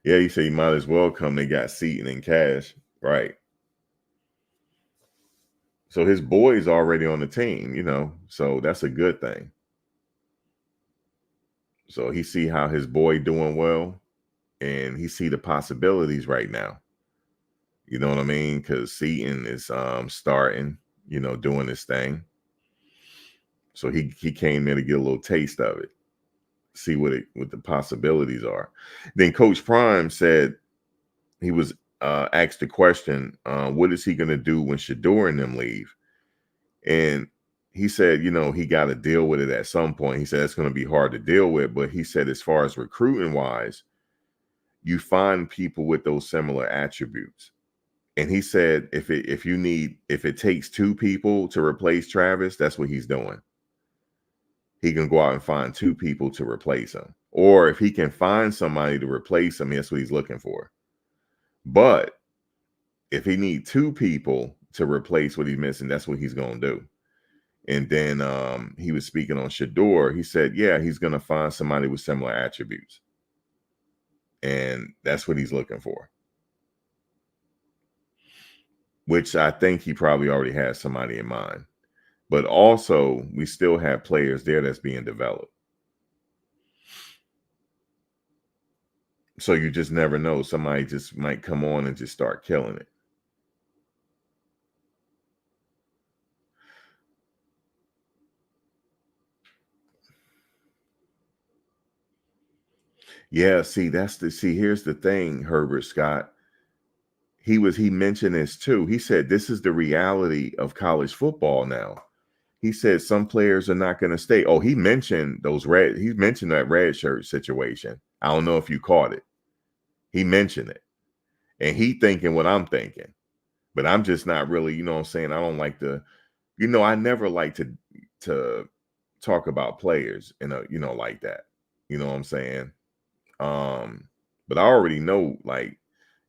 Yeah, he said he might as well come. They got Seton and Cash. Right. So his boy's already on the team, so that's a good thing. So he see how his boy doing well, and he see the possibilities right now. You know what I mean? Because Seton is starting, doing this thing. So he came there to get a little taste of it, see what the possibilities are. Then Coach Prime said he was asked the question, what is he going to do when Shador and them leave? And he said, he got to deal with it at some point. He said it's going to be hard to deal with, but he said as far as recruiting wise, you find people with those similar attributes. And he said if it takes two people to replace Travis, that's what he's doing. He can go out and find two people to replace him. Or if he can find somebody to replace him, that's what he's looking for. But if he need two people to replace what he's missing, that's what he's going to do. And then he was speaking on Shador. He said, yeah, he's going to find somebody with similar attributes. And that's what he's looking for. Which I think he probably already has somebody in mind. But also, we still have players there that's being developed. So you just never know. Somebody just might come on and just start killing it. Yeah, see, here's the thing, Herbert Scott. He mentioned this too. He said this is the reality of college football now. He said some players are not going to stay. Oh, he mentioned that red shirt situation. I don't know if you caught it. He mentioned it. And he thinking what I'm thinking. But I'm just not really, you know what I'm saying? I don't like to, I never like to talk about players in a, like that. You know what I'm saying? But I already know, like,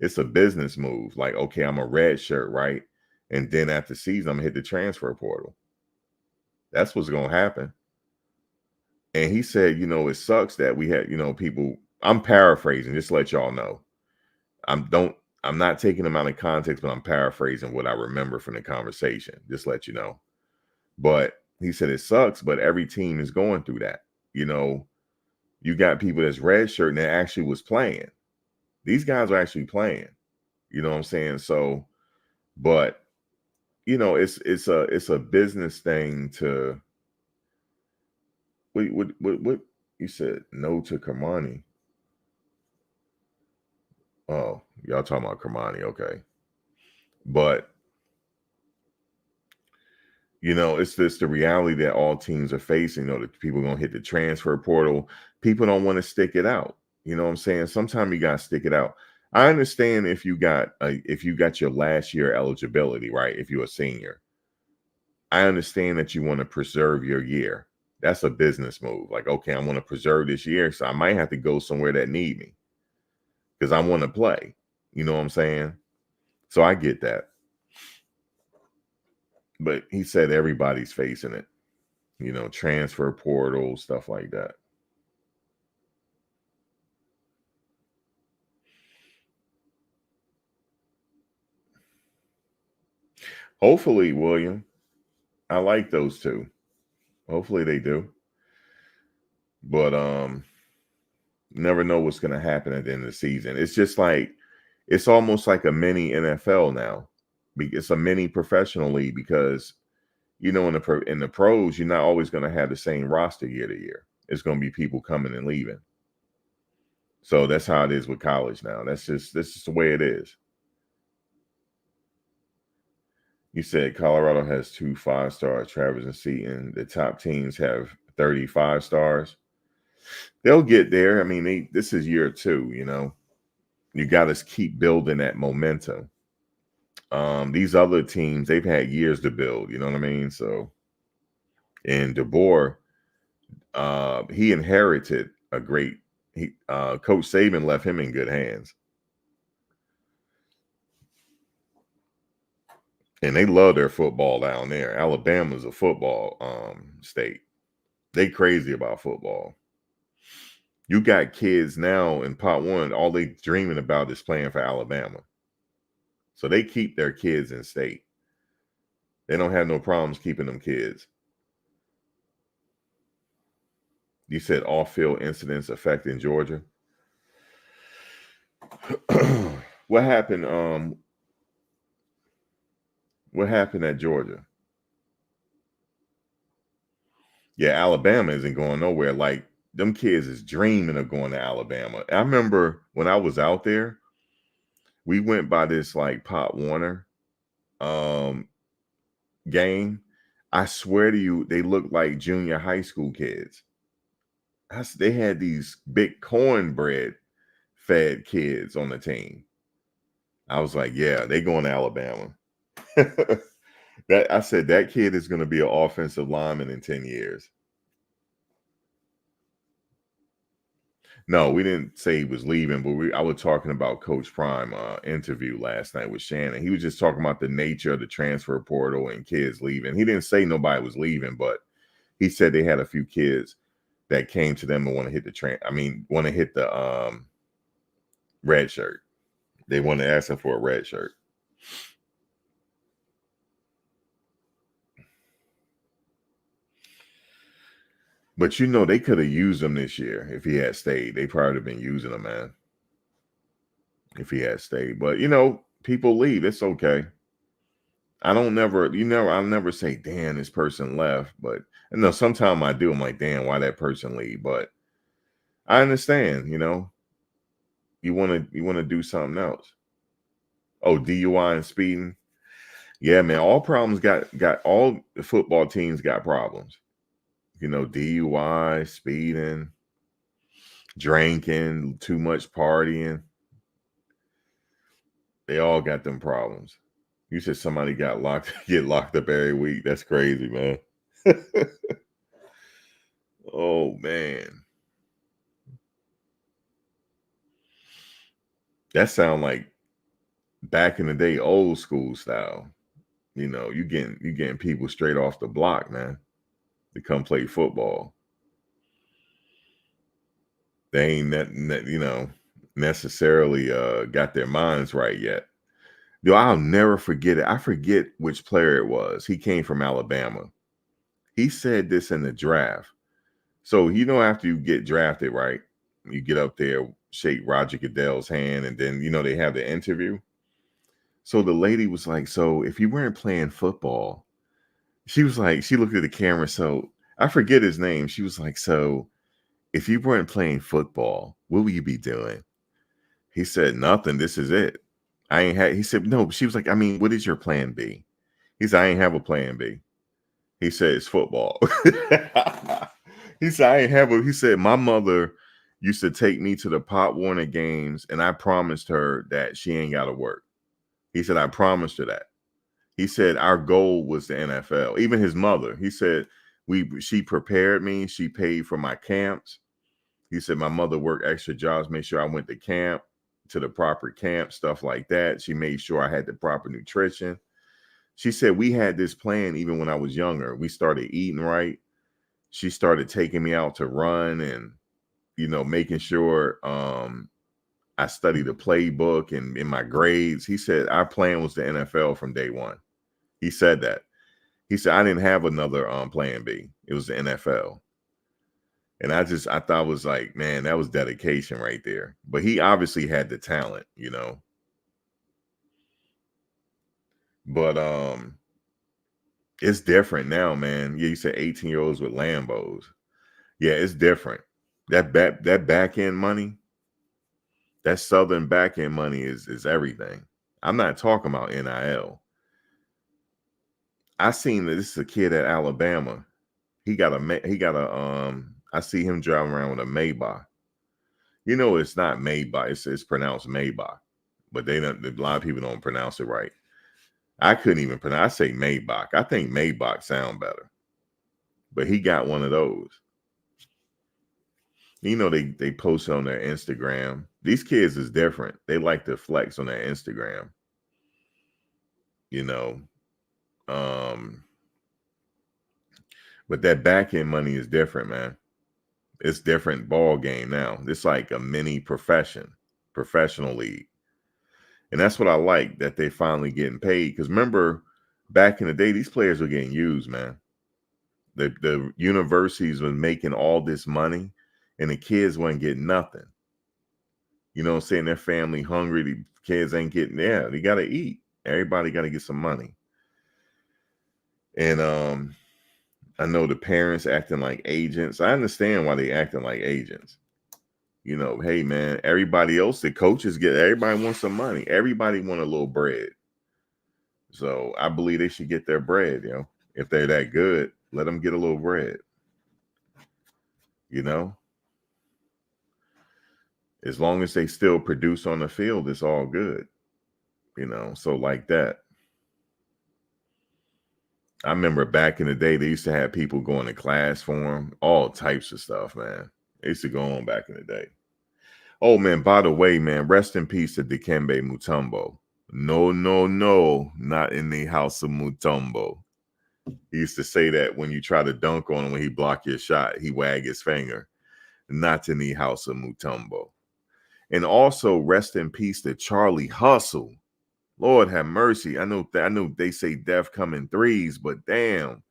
it's a business move. Like, okay, I'm a red shirt, right? And then after season, I'm gonna hit the transfer portal. That's what's gonna happen. And he said, it sucks that we had, people. I'm paraphrasing, just to let y'all know. I'm not taking them out of context, but I'm paraphrasing what I remember from the conversation. Just let you know. But he said it sucks, but every team is going through that. You got people that's red shirt and that actually was playing. These guys are actually playing. You know what I'm saying? So, but it's a business thing to what you said no to Kermani. Oh, y'all talking about Kermani, okay. But it's just the reality that all teams are facing. That people are gonna hit the transfer portal. People don't want to stick it out. You know what I'm saying? Sometimes you gotta stick it out. I understand if you got your last year eligibility, right? If you're a senior, I understand that you want to preserve your year. That's a business move. Like, okay, I want to preserve this year, so I might have to go somewhere that need me because I want to play. You know what I'm saying? So I get that. But he said everybody's facing it. Transfer portal, stuff like that. Hopefully, William. I like those two. Hopefully they do. But never know what's gonna happen at the end of the season. It's just like it's almost like a mini NFL now. It's a mini professional league because in the pros, you're not always going to have the same roster year to year. It's going to be people coming and leaving. So that's how it is with college now. That's just the way it is. You said Colorado has 2 5-stars, Travis and Seton. The top teams have 35 stars. They'll get there. I mean, this is year 2. You got to keep building that momentum. These other teams, they've had years to build. You know what I mean? So, and DeBoer, he inherited a great. Coach Saban left him in good hands, and they love their football down there. Alabama's a football state. They crazy about football. You got kids now in Pot 1, all they dreaming about is playing for Alabama. So they keep their kids in state. They don't have no problems keeping them kids. You said off-field incidents affecting Georgia. What happened? What happened at Georgia? Yeah, Alabama isn't going nowhere. Like, them kids is dreaming of going to Alabama. I remember when I was out there, we went by this like Pop Warner game. I swear to you, they looked like junior high school kids. They had these big cornbread fed kids on the team. I was like, yeah, they going to Alabama. That I said that kid is going to be an offensive lineman in 10 years. No, we didn't say he was leaving, but I was talking about Coach Prime interview last night with Shannon. He was just talking about the nature of the transfer portal and kids leaving. He didn't say nobody was leaving, but he said they had a few kids that came to them and want to hit want to hit the red shirt. They want to ask him for a red shirt. But they could have used him this year if he had stayed. They probably have been using him, man. If he had stayed. But people leave. It's okay. I'll never say, damn, this person left. But sometimes I do. I'm like, damn, why that person leave? But I understand, you want to do something else. Oh, DUI and speeding. Yeah, man, all problems got all the football teams got problems. DUI, speeding, drinking, too much partying. They all got them problems. You said somebody get locked up every week. That's crazy, man. Oh man. That sound like back in the day, old school style. You getting people straight off the block, man, to come play football. They ain't necessarily got their minds right yet. I'll never forget it. I forget which player it was. He came from Alabama. He said this in the draft. So after you get drafted, right? You get up there, shake Roger Goodell's hand, and then they have the interview. So the lady was like, "So if you weren't playing football," she was like, she looked at the camera. So I forget his name. She was like, "So if you weren't playing football, what would you be doing?" He said, "Nothing. This is it. I ain't had." He said, "No." She was like, "I mean, what is your plan B?" He said, "I ain't have a plan B." He said, "It's football." He said, "I ain't have a." He said, "My mother used to take me to the Pop Warner games, and I promised her that she ain't got to work." He said, "I promised her that." He said, "Our goal was the NFL." Even his mother, he said, she prepared me. She paid for my camps. He said, "My mother worked extra jobs, made sure I went to camp, to the proper camp, stuff like that. She made sure I had the proper nutrition." She said, "We had this plan even when I was younger. We started eating right. She started taking me out to run and, making sure I studied the playbook and in my grades." He said, "Our plan was the NFL from day one." He said that. He said, "I didn't have another plan B. It was the NFL." And I thought it was like, man, that was dedication right there. But he obviously had the talent, But it's different now, man. Yeah, you said 18-year-olds with Lambos. Yeah, it's different. That back end money, that Southern back end money is everything. I'm not talking about NIL. I seen that this is a kid at Alabama. I see him driving around with a Maybach. It's not Maybach. It's pronounced Maybach, but a lot of people don't pronounce it right. I couldn't even pronounce. I say Maybach. I think Maybach sound better, but he got one of those. They post on their Instagram. These kids is different. They like to flex on their Instagram. You know, um, but that back end money is different, man. It's different ball game now. It's like a mini professional league. And that's what I like, that they finally getting paid. Because remember, back in the day, these players were getting used, man. The universities were making all this money, and the kids weren't getting nothing. You know what I'm saying? Their family hungry. The kids ain't getting there. They got to eat. Everybody got to get some money. And I know the parents acting like agents. I understand why they acting like agents. Hey man, everybody else, the coaches everybody wants some money. Everybody want a little bread. So I believe they should get their bread, If they're that good, let them get a little bread. As long as they still produce on the field, it's all good. So like that. I remember back in the day, they used to have people going to class for them, all types of stuff, man. They used to go on back in the day. Oh, man, by the way, man, rest in peace to Dikembe Mutombo. No, no, no, not in the house of Mutombo. He used to say that when you try to dunk on him, when he block your shot, he wag his finger. Not in the house of Mutombo. And also rest in peace to Charlie Hustle. Lord have mercy. I know they say death come in threes, but damn,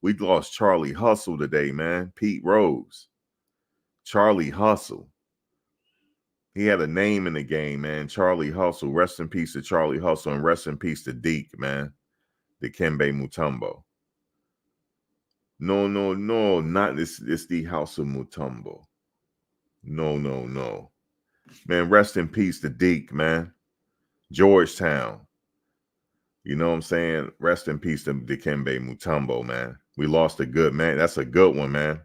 we lost Charlie Hustle today, man. Pete Rose. Charlie Hustle. He had a name in the game, man. Charlie Hustle. Rest in peace to Charlie Hustle, and rest in peace to Deke, man. Dikembe Mutombo. No, no, no. Not this. It's the house of Mutombo. No, no, no. Man, rest in peace to Deke, man. Georgetown. You know what I'm saying? Rest in peace to Dikembe Mutombo, man. We lost a good man. That's a good one, man.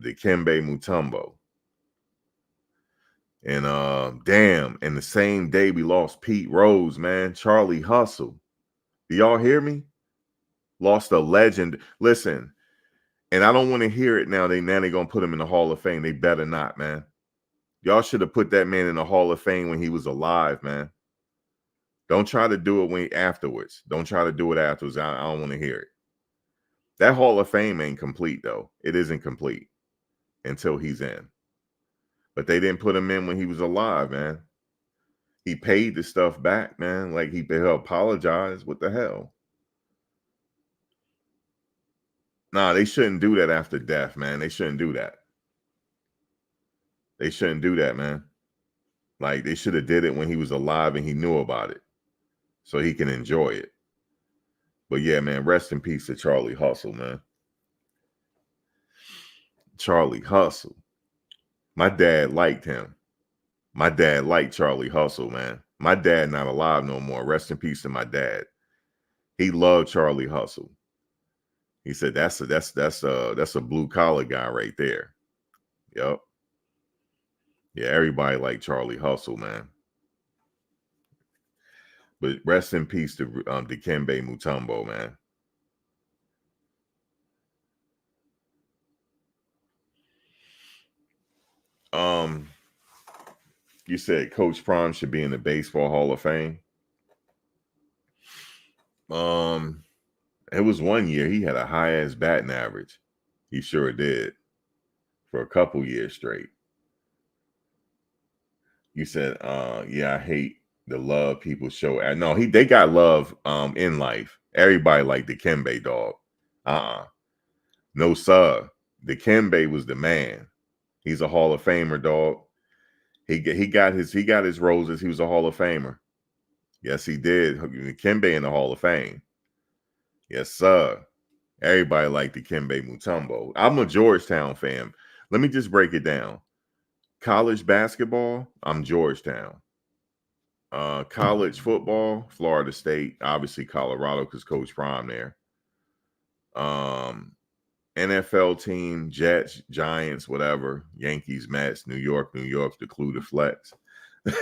Dikembe Mutombo. And damn, and the same day we lost Pete Rose, man. Charlie Hustle. Do y'all hear me? Lost a legend. Listen, and I don't want to hear it now. They're gonna put him in the Hall of Fame. They better not, man. Y'all should have put that man in the Hall of Fame when he was alive, man. Don't try to do it afterwards. Don't try to do it afterwards. I don't want to hear it. That Hall of Fame ain't complete, though. It isn't complete until he's in. But they didn't put him in when he was alive, man. He paid the stuff back, man. Like he'll apologize. What the hell? Nah, they shouldn't do that after death, man. They shouldn't do that. They shouldn't do that, man. Like they should have did it when he was alive and he knew about it, so he can enjoy it. But yeah, man, rest in peace to Charlie Hustle, man. Charlie Hustle. My dad liked him. My dad liked Charlie Hustle, man. My dad not alive no more. Rest in peace to my dad. He loved Charlie Hustle. He said that's a blue collar guy right there. Yep. Yeah, everybody liked Charlie Hustle, man. But rest in peace to Dikembe Mutombo, man. You said Coach Prime should be in the Baseball Hall of Fame. It was one year he had a high-ass batting average. He sure did. For a couple years straight. You said, yeah, I hate the love people show. No, they got love in life. Everybody liked Dikembe, dog. No, sir. Dikembe was the man. He's a Hall of Famer, dog. He got his roses. He was a Hall of Famer. Yes, he did. Dikembe in the Hall of Fame. Yes, sir. Everybody liked Dikembe Mutombo. I'm a Georgetown fan. Let me just break it down. College basketball, I'm Georgetown. College football, Florida State. Obviously Colorado because Coach Prime there. NFL team, Jets, Giants, whatever. Yankees, Mets, New York, the Clue, the Flex.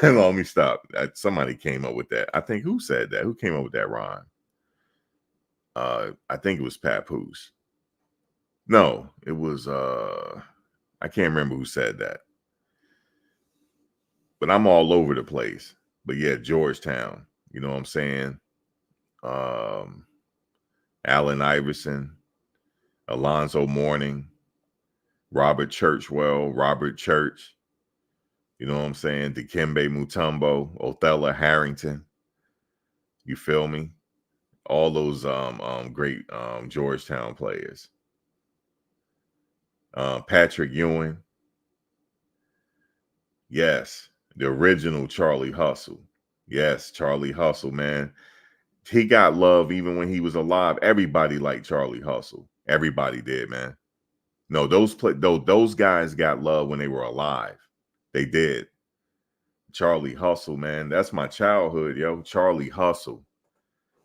Let me stop. Somebody came up with that. I think who said that? Who came up with that rhyme? I think it was Papoose. No, it was I can't remember who said that. But I'm all over the place. But yeah, Georgetown. You know what I'm saying? Allen Iverson, Alonzo Mourning, Robert Churchwell, Robert Church. You know what I'm saying? Dikembe Mutombo, Othello Harrington. You feel me? All those great Georgetown players. Patrick Ewing. Yes, the original Charlie Hustle. Yes, Charlie Hustle, man. He got love even when he was alive. Everybody liked Charlie Hustle. Everybody did, man. No, those guys got love when they were alive. They did. Charlie Hustle, man. That's my childhood, yo. Charlie Hustle.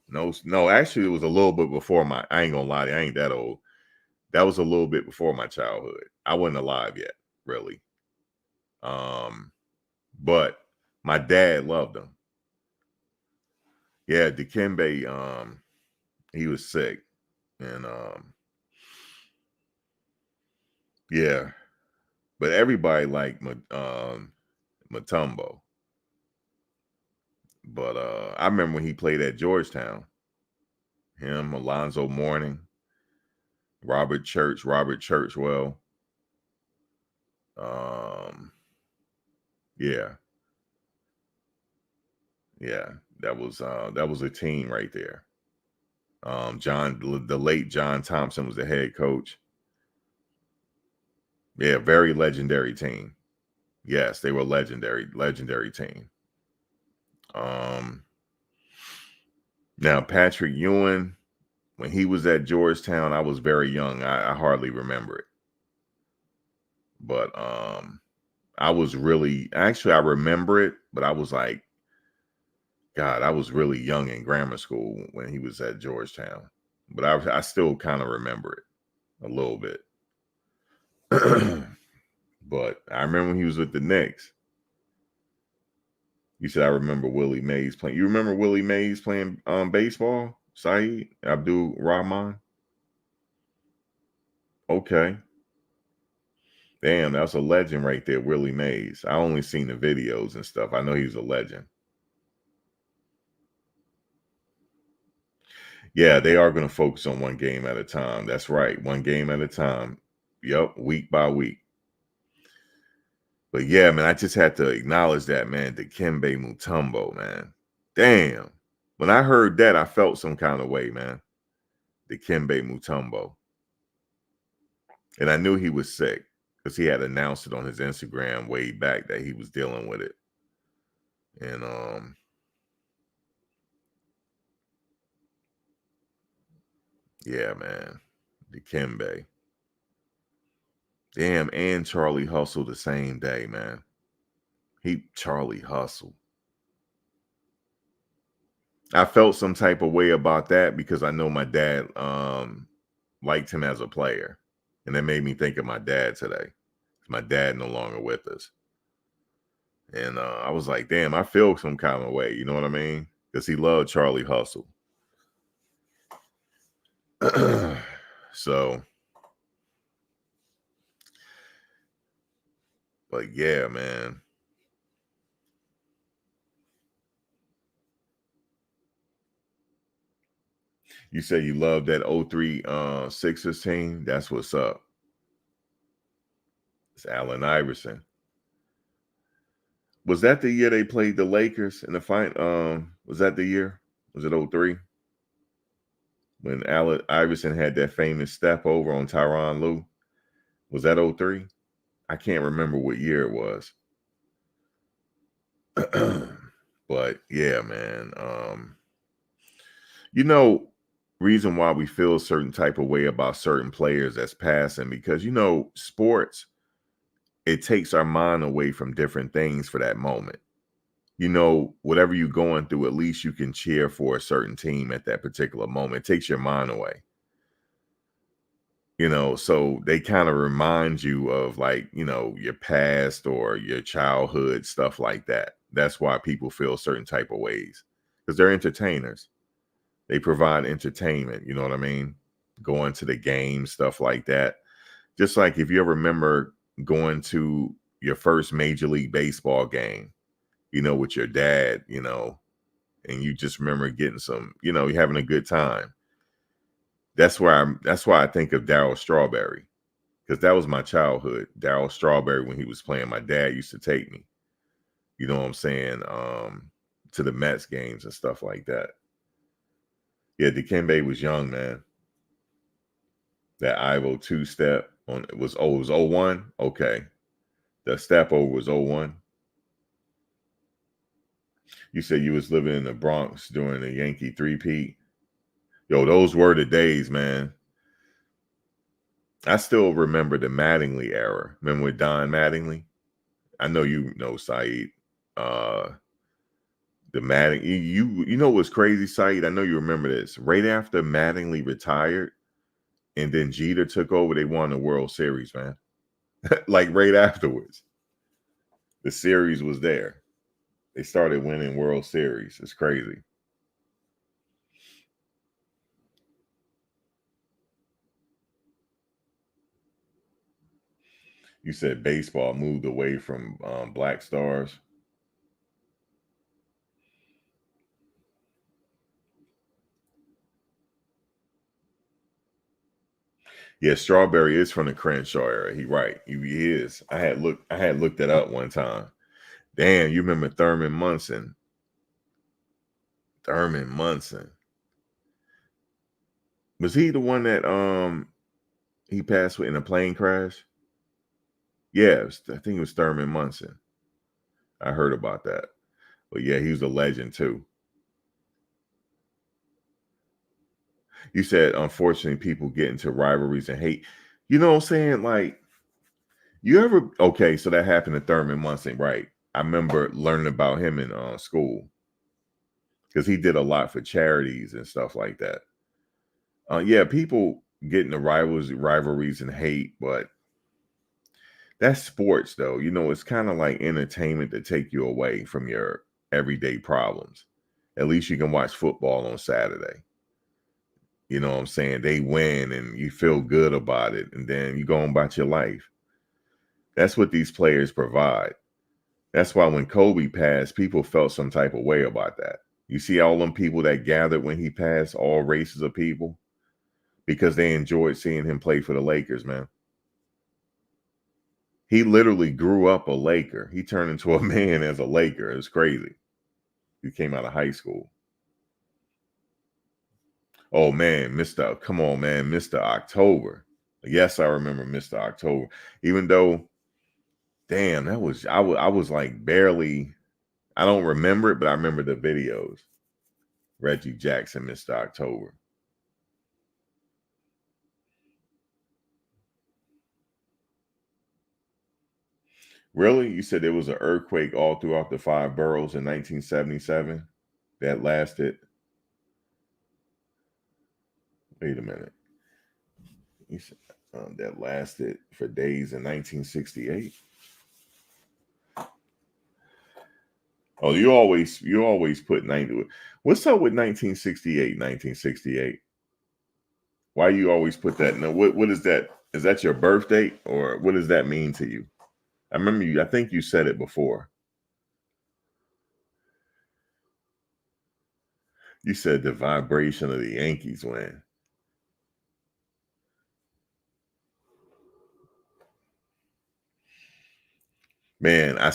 No, actually, it was a little bit before I ain't gonna lie to you, I ain't that old. That was a little bit before my childhood. I wasn't alive yet, really. But my dad loved him. Yeah, Dikembe, he was sick. And yeah. But everybody liked Mutombo. But I remember when he played at Georgetown. Him, Alonzo Mourning, Robert Churchwell. Yeah. Yeah. That was a team right there. The late John Thompson was the head coach. Yeah, very legendary team. Yes, they were legendary team. Now Patrick Ewing, when he was at Georgetown, I was very young. I hardly remember it. But I was really, actually I remember it, but I was like, God, I was really young in grammar school when he was at Georgetown. But I still kind of remember it a little bit. But I remember when he was with the Knicks. You said I remember Willie Mays playing. You remember Willie Mays playing baseball? Saeed Abdul Rahman? Okay. Damn, that's a legend right there, Willie Mays. I only seen the videos and stuff. I know he's a legend. Yeah, they are going to focus on one game at a time. That's right. One game at a time. Yep, week by week. But yeah, man, I just had to acknowledge that, man. Dikembe Mutombo, man. Damn. When I heard that, I felt some kind of way, man. Dikembe Mutombo. And I knew he was sick because he had announced it on his Instagram way back that he was dealing with it. And yeah, man. Dikembe. Damn, and Charlie Hustle the same day, man. Charlie Hustle. I felt some type of way about that because I know my dad liked him as a player. And that made me think of my dad today. My dad no longer with us. And I was like, damn, I feel some kind of way. You know what I mean? Because he loved Charlie Hustle. So, but yeah, man. You say you love that 03 Sixers team? That's what's up. It's Allen Iverson. Was that the year they played the Lakers in the fight? Was that the year? Was it 03? When Allen Iverson had that famous step over on Tyronn Lue? Was that 03? I can't remember what year it was. But yeah, man. You know, reason why we feel a certain type of way about certain players that's passing, because sports, it takes our mind away from different things for that moment. Whatever you're going through, at least you can cheer for a certain team at that particular moment. It takes your mind away. So they kind of remind you of your past or your childhood, stuff like that. That's why people feel certain type of ways, because they're entertainers. They provide entertainment, you know what I mean? Going to the game, stuff like that. Just like if you ever remember going to your first Major League Baseball game, with your dad, and you just remember getting some, you're having a good time. That's why I think of Darryl Strawberry, because that was my childhood. Darryl Strawberry, when he was playing, my dad used to take me, you know what I'm saying, to the Mets games and stuff like that. Yeah, Dikembe was young, man. That Ivo two-step it was 01? Okay. The step over was 01. You said you was living in the Bronx during the Yankee three-peat. Yo, those were the days, man. I still remember the Mattingly era. Remember with Don Mattingly? I know you know, Saeed. The Matting, you know what's crazy, Saeed? I know you remember this. Right after Mattingly retired and then Jeter took over, they won the World Series, man. Like right afterwards. The series was there. They started winning World Series. It's crazy. You said baseball moved away from black stars. Yeah, Strawberry is from the Crenshaw era. He right. He is. I had looked that up one time. Damn, you remember Thurman Munson? Thurman Munson. Was he the one that he passed with in a plane crash? Yeah, I think it was Thurman Munson. I heard about that. But yeah, he was a legend too. You said, unfortunately, people get into rivalries and hate. You know what I'm saying? Like, you ever, okay, so that happened to Thurman Munson, right? I remember learning about him in school because he did a lot for charities and stuff like that. Yeah, people get into rivalries and hate, but that's sports, though. You know, it's kind of like entertainment to take you away from your everyday problems. At least you can watch football on Saturday. You know what I'm saying? They win and you feel good about it, and then you go on about your life. That's what these players provide. That's why when Kobe passed, people felt some type of way about that. You see all them people that gathered when he passed, all races of people, because they enjoyed seeing him play for the Lakers, man. He literally grew up a Laker. He turned into a man as a Laker. It's crazy. He came out of high school. Oh man, come on, man, Mr. October. Yes, I remember Mr. October. Even though, damn, that was I was like barely. I don't remember it, but I remember the videos. Reggie Jackson, Mr. October. Really? You said there was an earthquake all throughout the 5 boroughs in 1977 that lasted. Wait a minute. You said that lasted for days in 1968. Oh, you always put 90. What's up with 1968? 1968. Why you always put that? No, what is that? Is that your birth date, or what does that mean to you? I remember you. I think you said it before. You said the vibration of the Yankees win. Man, I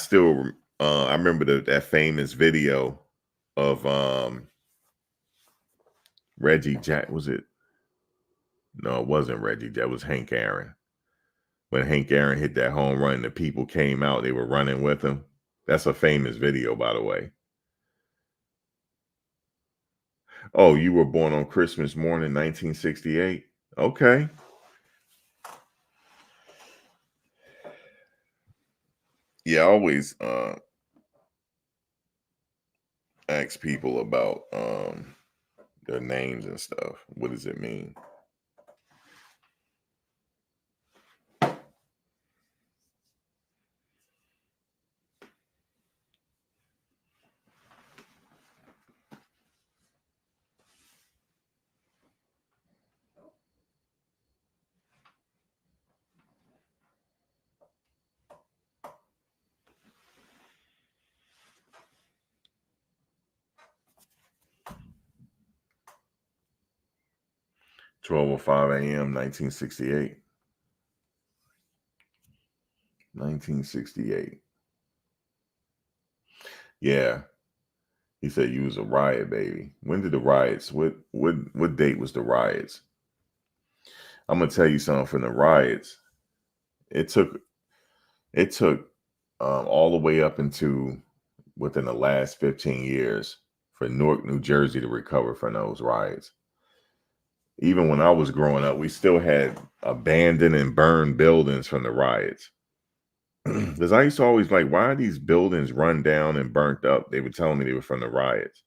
remember that famous video of Reggie Jack. Was it? No, it wasn't Reggie. That was Hank Aaron. When Hank Aaron hit that home run, the people came out. They were running with him. That's a famous video, by the way. Oh, you were born on Christmas morning, 1968. Okay. Yeah, I always ask people about their names and stuff. What does it mean? 12:05 a.m. 1968. 1968. Yeah. He said you was a riot baby. When did the riots? What date was the riots? I'm gonna tell you something from the riots. It took all the way up into within the last 15 years for Newark, New Jersey to recover from those riots. Even when I was growing up, we still had abandoned and burned buildings from the riots. Because I used to always like, why are these buildings run down and burnt up? They were telling me they were from the riots.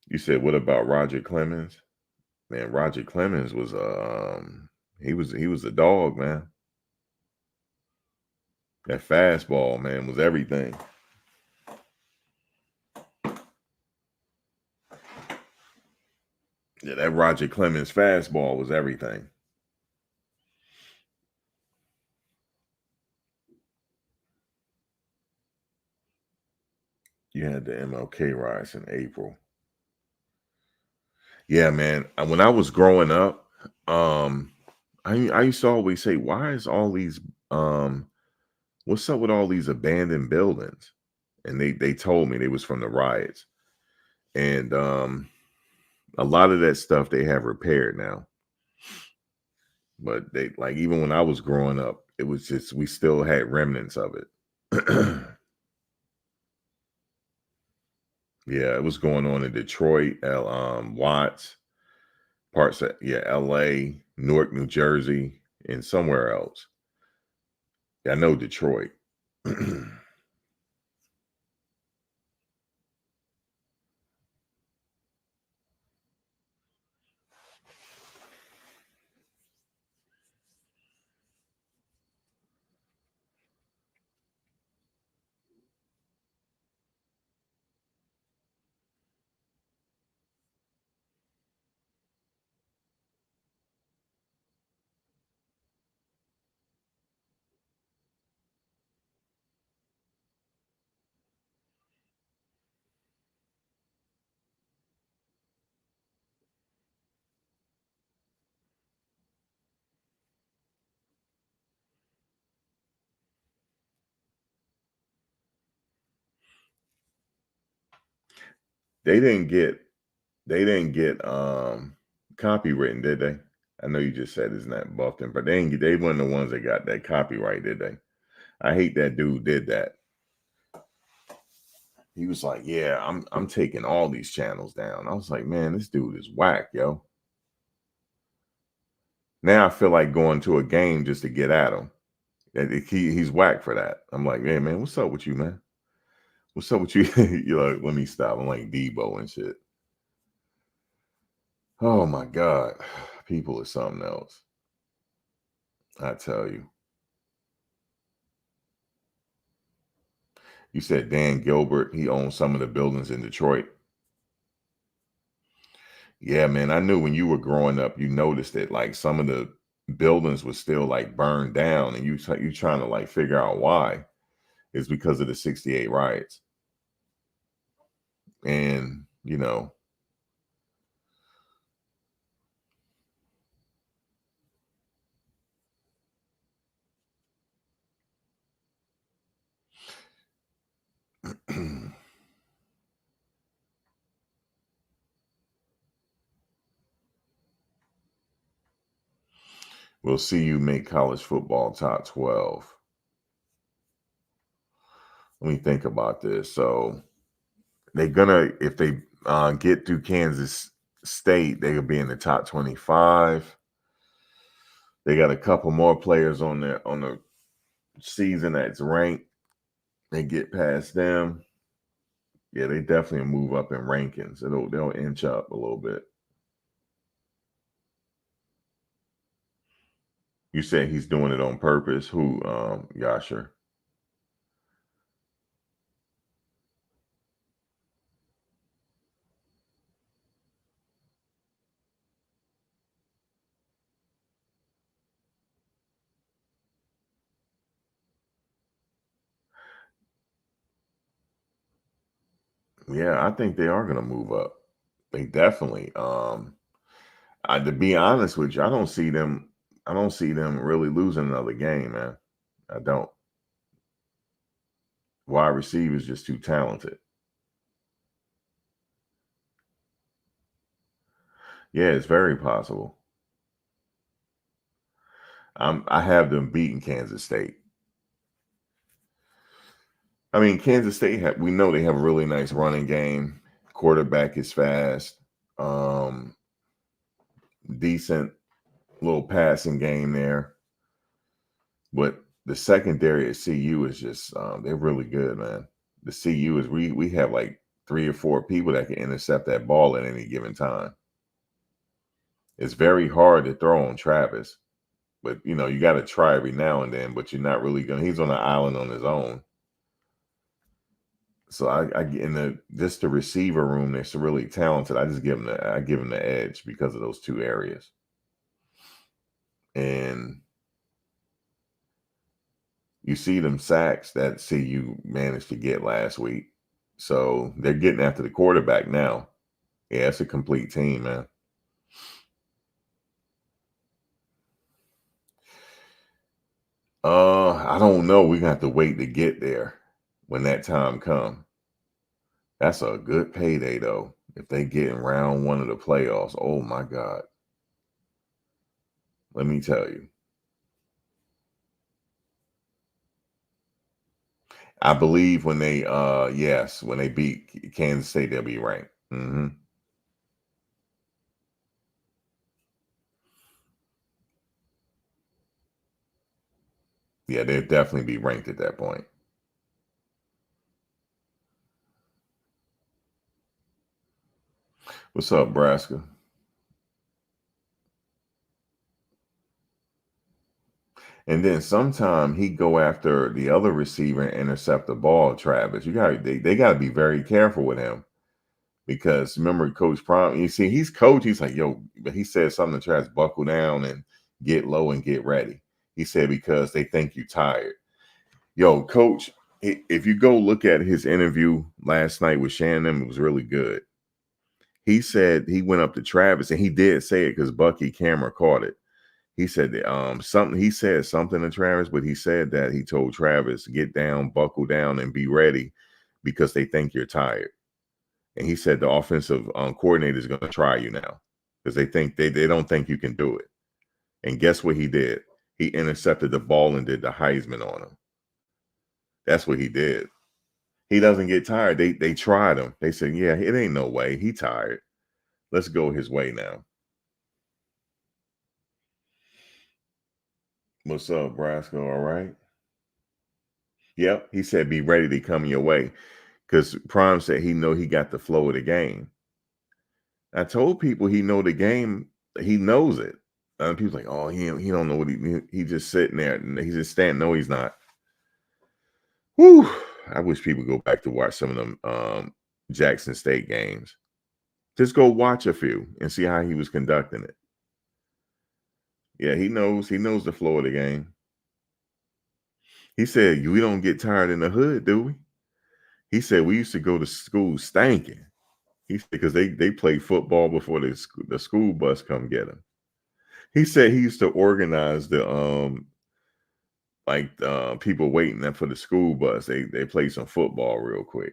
You said, what about Roger Clemens? Man, Roger Clemens was he was a dog, man. That fastball, man, was everything. Yeah, that Roger Clemens fastball was everything. You had the MLK rise in April. Yeah, man. When I was growing up, um, I used to always say, why is all these what's up with all these abandoned buildings? And they told me they was from the riots. And a lot of that stuff they have repaired now. But they like even when I was growing up, it was just we still had remnants of it. Yeah, it was going on in Detroit, Watts, parts of LA, Newark, New Jersey, and somewhere else. Yeah, I know Detroit. They didn't get copywritten, did they? I know you just said it's not Buffton, but they weren't the ones that got that copyright, did they? I hate that dude did that. He was like, "Yeah, I'm taking all these channels down." I was like, "Man, this dude is whack, yo." Now I feel like going to a game just to get at him. He's whack for that. I'm like, "Hey, man, what's up with you, man? What's up with you?" You're like, "Let me stop." I'm like Debo and shit. Oh my god, people are something else. I tell you. You said Dan Gilbert, he owns some of the buildings in Detroit. Yeah, man, I knew when you were growing up, you noticed that like some of the buildings were still like burned down, and you trying to like figure out why. It's because of the '68 riots, and we'll see you make college football top 12. Let me think about this. So they're gonna if they get through Kansas State, they'll be in the top 25. They got a couple more players on the season that's ranked. They get past them. Yeah, they definitely move up in rankings. They'll inch up a little bit. You said he's doing it on purpose. Who, Yasher? Yeah, I think they are gonna move up. They definitely. To be honest with you, I don't see them really losing another game, man. I don't. Wide receivers just too talented. Yeah, it's very possible. I have them beating Kansas State. I mean, Kansas State we know they have a really nice running game. Quarterback is fast. Um, Decent little passing game there. But the secondary at CU is just they're really good, man. The CU is we have like 3 or 4 people that can intercept that ball at any given time. It's very hard to throw on Travis, but you got to try every now and then. But you're not really gonna. He's on an island on his own. So I in the receiver room that's really talented. I give him the edge because of those two areas. And you see them sacks that CU managed to get last week. So they're getting after the quarterback now. Yeah, it's a complete team, man. I don't know. We're gonna have to wait to get there when that time comes. That's a good payday though. If they get in round one of the playoffs, oh my God. Let me tell you. I believe when they when they beat Kansas State, they'll be ranked. Yeah, they'll definitely be ranked at that point. What's up, Braska? And then sometime he go after the other receiver and intercept the ball, Travis. They gotta be very careful with him. Because remember, Coach Prime, you see, he's coach. He's like, yo, but he said something to Travis, buckle down and get low and get ready. He said, because they think you tired. Yo, Coach, if you go look at his interview last night with Shannon, it was really good. He said he went up to Travis and he did say it because Bucky camera caught it. He said he said something to Travis, but he said that he told Travis, get down, buckle down, and be ready because they think you're tired. And he said the offensive coordinator is going to try you now because they don't think you can do it. And guess what he did? He intercepted the ball and did the Heisman on him. That's what he did. He doesn't get tired. They tried him. They said, yeah, it ain't no way. He tired. Let's go his way now. What's up, Brasco? All right. Yep. He said, be ready to come your way. Because Prime said he know he got the flow of the game. I told people he know the game. He knows it. People like, oh, he don't know what he just sitting there and he's just standing. No, he's not. Whew. I wish people go back to watch some of them Jackson State games. Just go watch a few and see how he was conducting it. Yeah, he knows the flow of the game. He said, we don't get tired in the hood, do we? He said, we used to go to school stanking. He said, because they play football before the school bus come get them. He said he used to organize the people waiting for the school bus. They play some football real quick.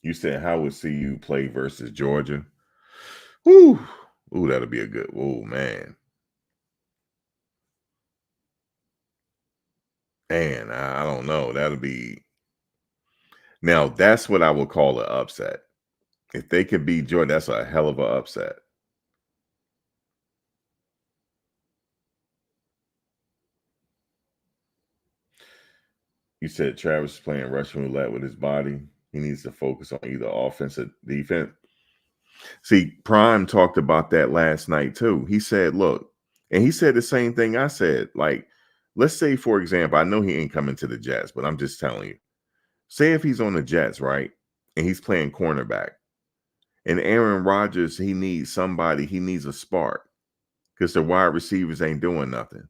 You said how would CU play versus Georgia? Ooh, that'll be a good. Oh man, I don't know. That'll be. Now that's what I would call an upset. If they could beat Georgia, that's a hell of an upset. You said Travis is playing Russian roulette with his body. He needs to focus on either offense or defense. See, Prime talked about that last night too. He said, look, and he said the same thing I said. Like, let's say, for example, I know he ain't coming to the Jets, but I'm just telling you. Say if he's on the Jets, right? And he's playing cornerback. And Aaron Rodgers, he needs a spark because the wide receivers ain't doing nothing.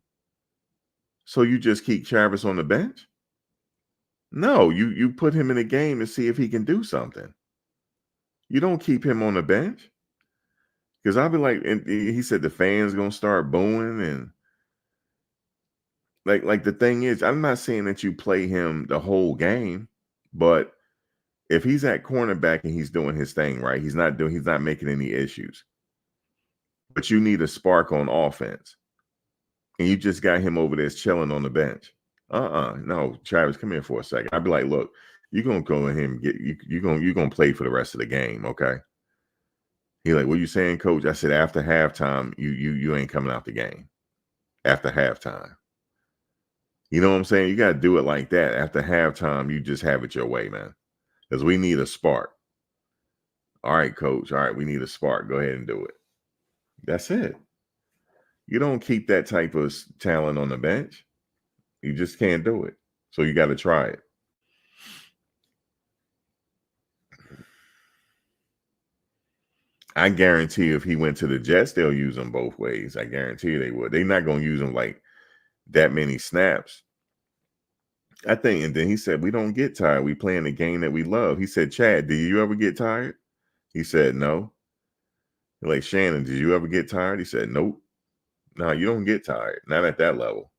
So you just keep Travis on the bench? No, you put him in a game and see if he can do something. You don't keep him on the bench. Because I'll be like, and he said the fans gonna start booing and like the thing is, I'm not saying that you play him the whole game, but if he's at cornerback and he's doing his thing right, he's not making any issues. But you need a spark on offense, and you just got him over there chilling on the bench. No, Travis, come here for a second. I'd be like, look, you're gonna go in here and get you're gonna play for the rest of the game, okay? He like, what you saying, coach? I said after halftime, you ain't coming out the game. After halftime. You know what I'm saying? You got to do it like that. After halftime, you just have it your way, man. Because we need a spark. All right, coach. All right, we need a spark. Go ahead and do it. That's it. You don't keep that type of talent on the bench. You just can't do it. So you got to try it. I guarantee if he went to the Jets, they'll use him both ways. I guarantee they would. They're not going to use him like that many snaps. I think, and then he said, we don't get tired. We playing the game that we love. He said, Chad, do you ever get tired? He said, no. Like, Shannon, did you ever get tired? He said, nope. No, you don't get tired. Not at that level.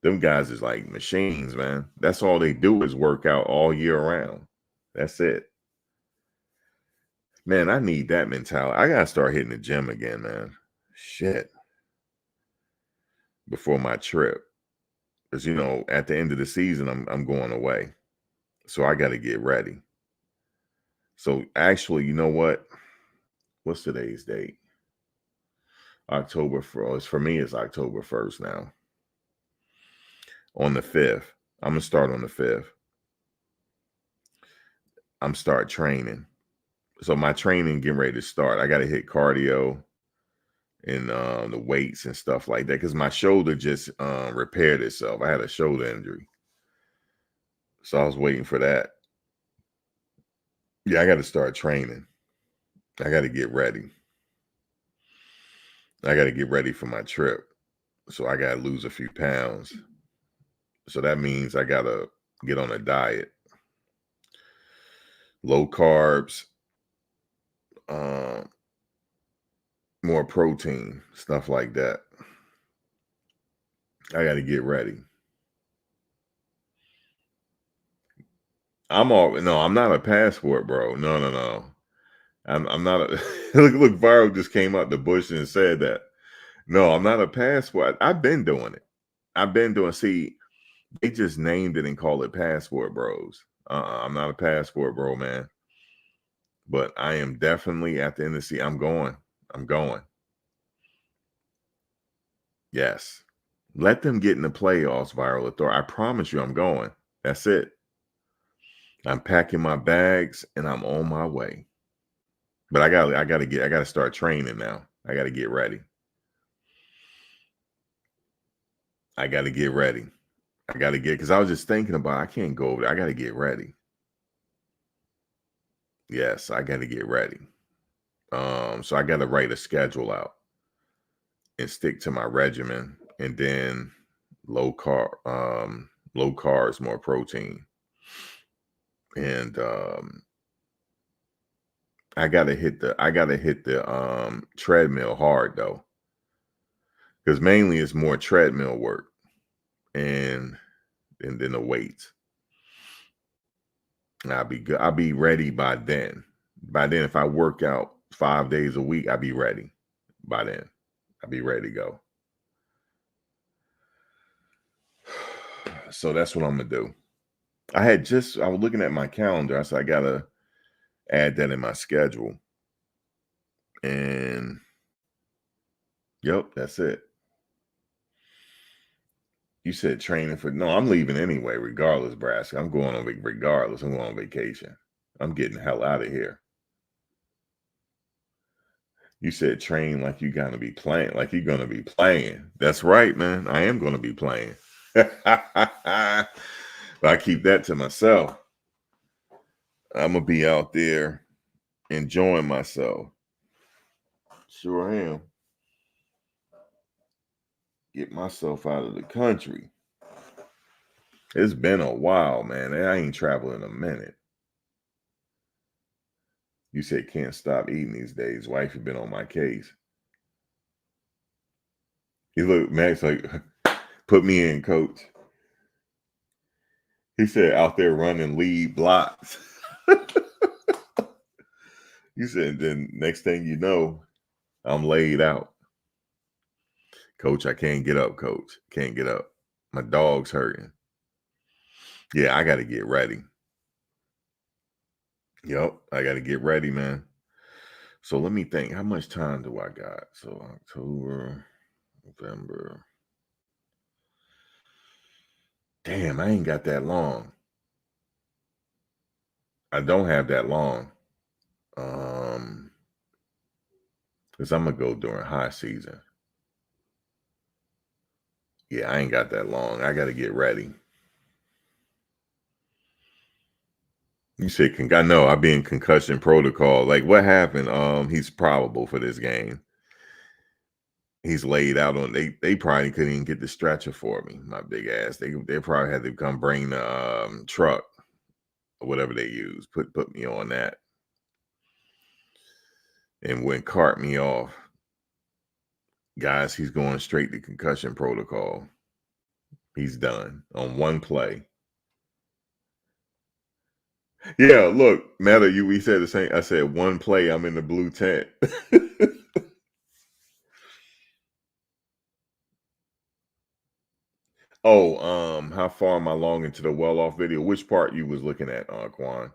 Them guys is like machines, man. That's all they do is work out all year round. That's it. Man, I need that mentality. I got to start hitting the gym again, man. Shit. Before my trip. Because, you know, at the end of the season, I'm going away. So I got to get ready. So actually, you know what? What's today's date? October 1st. For me, it's October 1st now. On the 5th. I'm going to start on the 5th. I'm start training. So my training getting ready to start. I got to hit cardio and the weights and stuff like that because my shoulder just repaired itself. I had a shoulder injury. So I was waiting for that. Yeah, I got to start training. I got to get ready. I got to get ready for my trip. So I got to lose a few pounds. So that means I got to get on a diet. Low carbs, more protein, stuff like that. I got to get ready. I'm not a passport, bro. No. I'm not a look, Viral just came out the bush and said that. No, I'm not a passport. I've been doing it. See, they just named it and call it passport bros. I'm not a passport bro, man. But I am definitely at the end of the season. I'm going. Yes. Let them get in the playoffs, Viral Authority. I promise you I'm going. That's it. I'm packing my bags and I'm on my way. But I gotta start training now. I gotta get ready. I gotta get ready. Because I was just thinking about I can't go over there. I gotta get ready. Yes, I gotta get ready. So I gotta write a schedule out and stick to my regimen, and then low carbs, more protein. And I gotta hit the treadmill hard though. Because mainly it's more treadmill work and then the weights. And I'll be good. I'll be ready by then. By then, if I work out 5 days a week, I'll be ready. By then, I'll be ready to go. So that's what I'm gonna do. I was looking at my calendar. I said I gotta add that in my schedule. And yep, that's it. You said training for no, I'm leaving anyway, regardless, Brass. I'm going on regardless. I'm going on vacation. I'm getting the hell out of here. You said train like you're gonna be playing, like you're gonna be playing. That's right, man. I am gonna be playing. But I keep that to myself. I'm gonna be out there enjoying myself. Sure am. Get myself out of the country. It's been a while, man. I ain't traveled in a minute. You said can't stop eating these days. Wife has been on my case. He looked, Max, like, put me in, coach. He said out there running lead blocks. You said then next thing you know, I'm laid out. Coach, I can't get up, coach. Can't get up. My dog's hurting. Yeah, I got to get ready. Yep, I got to get ready, man. So let me think. How much time do I got? So October, November. Damn, I ain't got that long. I don't have that long. Because I'm gonna go during high season. Yeah, I ain't got that long. I got to get ready. You said, I know I've been concussion protocol. Like, what happened? He's probable for this game. He's laid out on. They probably couldn't even get the stretcher for me. My big ass. They probably had to come bring the truck or whatever they use. Put me on that and went cart me off. Guys, he's going straight to concussion protocol. He's done on one play. Yeah, look, Meta, we said the same. I said one play, I'm in the blue tent. Oh, how far am I along into the well off video? Which part you was looking at, Quan?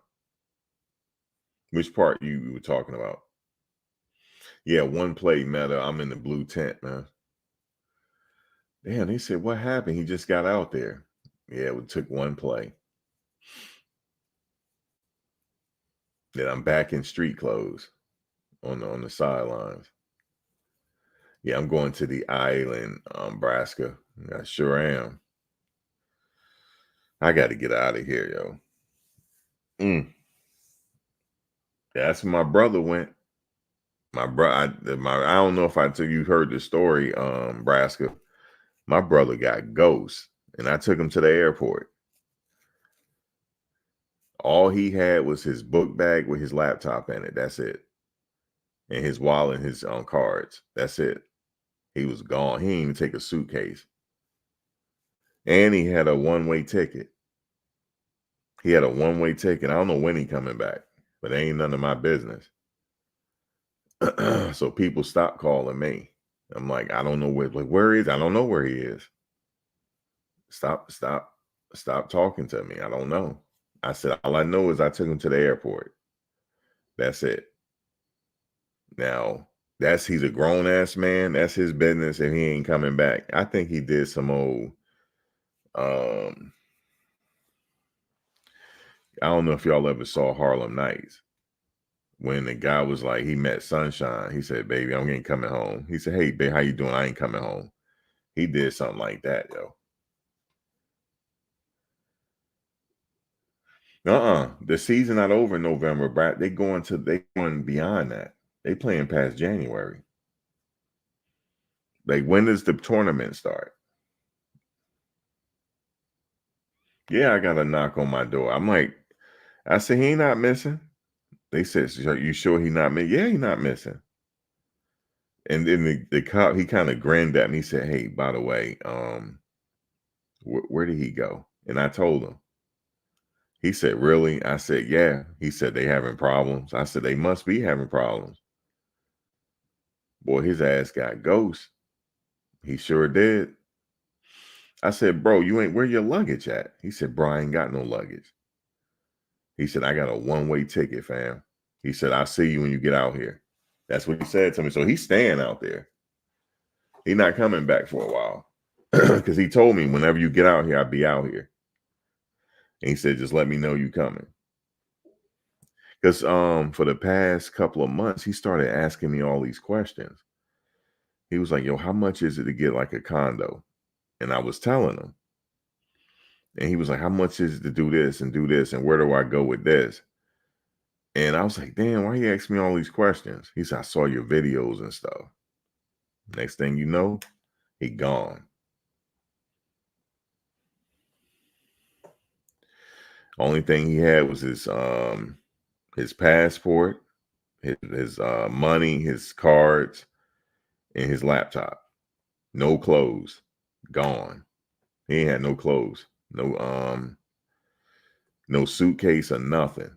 Which part you were talking about? Yeah, one play, Meta. I'm in the blue tent, man. Damn, they said, what happened? He just got out there. Yeah, it took one play. Then I'm back in street clothes on the sidelines. Yeah, I'm going to the island, Nebraska. I sure am. I got to get out of here, yo. That's where my brother went. My brother, I don't know if I told you heard the story, Nebraska. My brother got ghost, and I took him to the airport. All he had was his book bag with his laptop in it. That's it, and his wallet and his cards. That's it. He was gone. He didn't even take a suitcase, and he had a one-way ticket. He had a one-way ticket. I don't know when he coming back, but it ain't none of my business. So people stopped calling me. I'm like, I don't know where he is. I don't know where he is. Stop talking to me. I don't know. I said, all I know is I took him to the airport. That's it. Now, he's a grown ass man. That's his business, and he ain't coming back. I think he did some old I don't know if y'all ever saw Harlem Nights. When the guy was like, he met Sunshine. He said, baby, I ain't coming home. He said, hey, babe, how you doing? I ain't coming home. He did something like that, yo. The season not over in November, Brad. They going beyond that. They playing past January. Like, when does the tournament start? Yeah, I got a knock on my door. I'm like, I said, he ain't not missing. They said, you sure he not missing? Yeah, he not missing. And then the cop, he kind of grinned at me. He said, hey, by the way, where did he go? And I told him. He said, really? I said, yeah. He said, they having problems. I said, they must be having problems. Boy, his ass got ghost. He sure did. I said, bro, where your luggage at? He said, bro, I ain't got no luggage. He said, I got a one-way ticket, fam. He said, I'll see you when you get out here. That's what he said to me. So he's staying out there. He's not coming back for a while. Because he told me, whenever you get out here, I'll be out here. And he said, just let me know you coming. Because for the past couple of months, he started asking me all these questions. He was like, yo, how much is it to get like a condo? And I was telling him. And he was like, how much is it to do this and do this? And where do I go with this? And I was like, damn, why you ask me all these questions? He said, I saw your videos and stuff. Next thing you know, he gone. Only thing he had was his passport, his money, his cards, and his laptop. No clothes. Gone. He ain't had no clothes. No suitcase or nothing.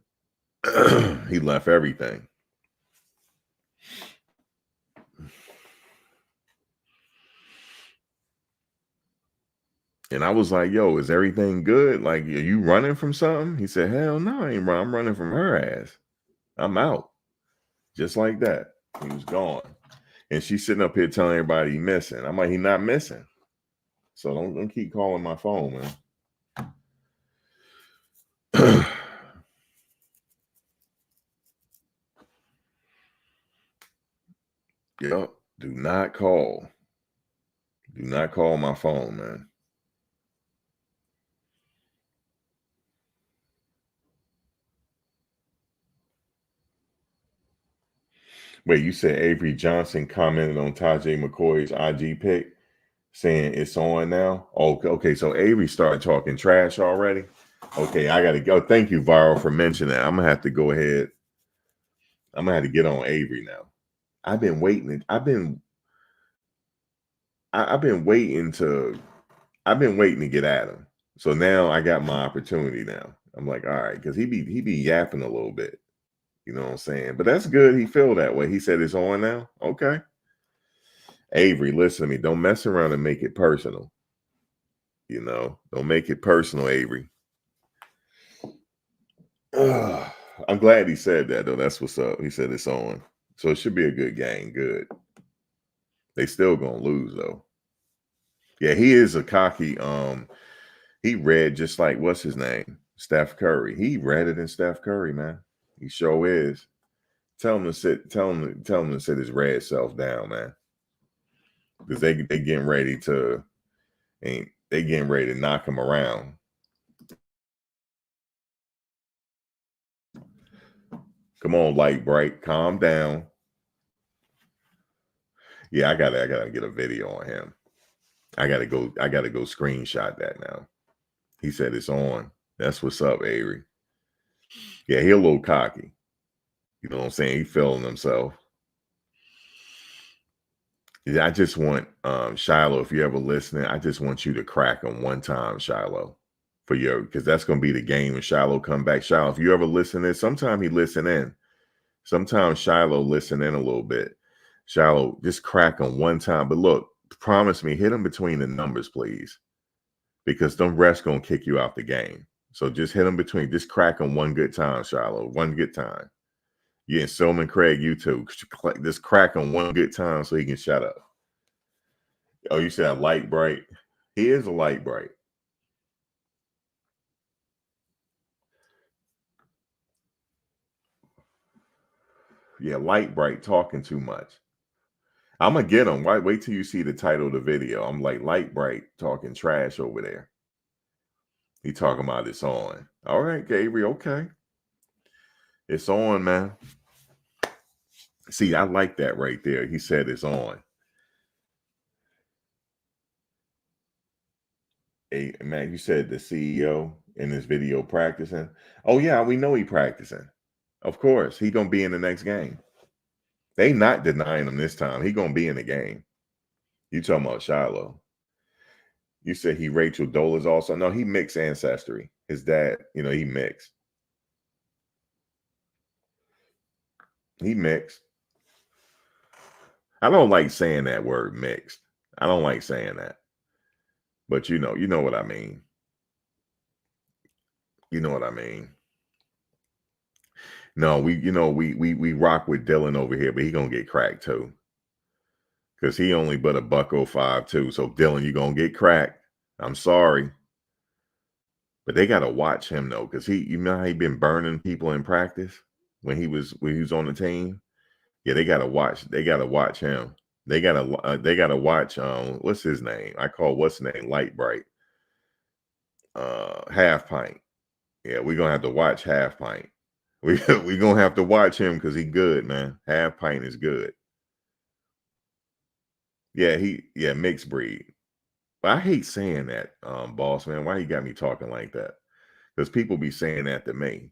He left everything. And I was like, yo, is everything good? Like, are you running from something? He said, hell no, I ain't running. I'm running from her ass. I'm out. Just like that. He was gone. And she's sitting up here telling everybody he missing. I'm like, he not missing. So don't keep calling my phone, man. Yep. Do not call. Do not call my phone, man. Wait, you said Avery Johnson commented on Tajay McCoy's IG pic saying it's on now? Okay, so Avery started talking trash already? Okay, I got to go. Thank you, Viral, for mentioning that. I'm going to have to go ahead. I'm going to have to get on Avery now. I've been waiting. I've been waiting to get at him. So now I got my opportunity now. I'm like, all right, because he be yapping a little bit. You know what I'm saying? But that's good. He feel that way. He said it's on now. Okay. Avery, listen to me. Don't mess around and make it personal. You know, don't make it personal, Avery. I'm glad he said that though. That's what's up. He said it's on. So it should be a good game. Good. They still gonna lose though. Yeah, he is a cocky. He read just like what's his name? Steph Curry. He read it than Steph Curry, man. He sure is. Tell him to sit, tell him to sit his red self down, man. Because they getting ready to knock him around. Come on, Light Bright, calm down. Yeah, I gotta get a video on him. I gotta go screenshot that now. He said it's on. That's what's up, Avery. Yeah, he a little cocky. You know what I'm saying? He feeling himself. Yeah, I just want Shiloh, if you're ever listening, I just want you to crack him one time, Shiloh. Because that's gonna be the game when Shiloh come back. Shiloh, if you ever listen in, sometimes he listen in. Sometimes Shiloh listen in a little bit. Shiloh, just crack him one time. But look, promise me, hit him between the numbers, please. Because them refs gonna kick you out the game. So just hit him between, just crack him one good time, Shiloh. One good time. Yeah, and Silman Craig, you too. Just crack him one good time so he can shut up. Oh, you said a light bright? He is a light bright. Yeah, light bright talking too much. I'm gonna get him. Wait till you see the title of the video. I'm like light bright talking trash over there. He talking about it's on. All right, Gabriel. Okay, it's on, man. See, I like that right there. He said it's on. Hey, man, you said the CEO in this video practicing. Oh yeah, we know he practicing. Of course, he gonna be in the next game. They not denying him this time. He gonna be in the game. You talking about Shiloh? You said he Rachel Dolezal also. No, he mixed ancestry. His dad, he mixed. He mixed. I don't like saying that word mixed. I don't like saying that. But you know what I mean. You know what I mean. No, we rock with Dylan over here, but he gonna get cracked too. Cause he only but a $105 too. So Dylan, you gonna get cracked. I'm sorry. But they gotta watch him though, because you know how he been burning people in practice when he was on the team. Yeah, they gotta watch him. They gotta watch what's his name? I call what's his name Light Bright. Half Pint. Yeah, we're gonna have to watch Half Pint. We gonna have to watch him because he good, man. Half Pint is good. Yeah, mixed breed. But I hate saying that, boss man. Why you got me talking like that? Because people be saying that to me.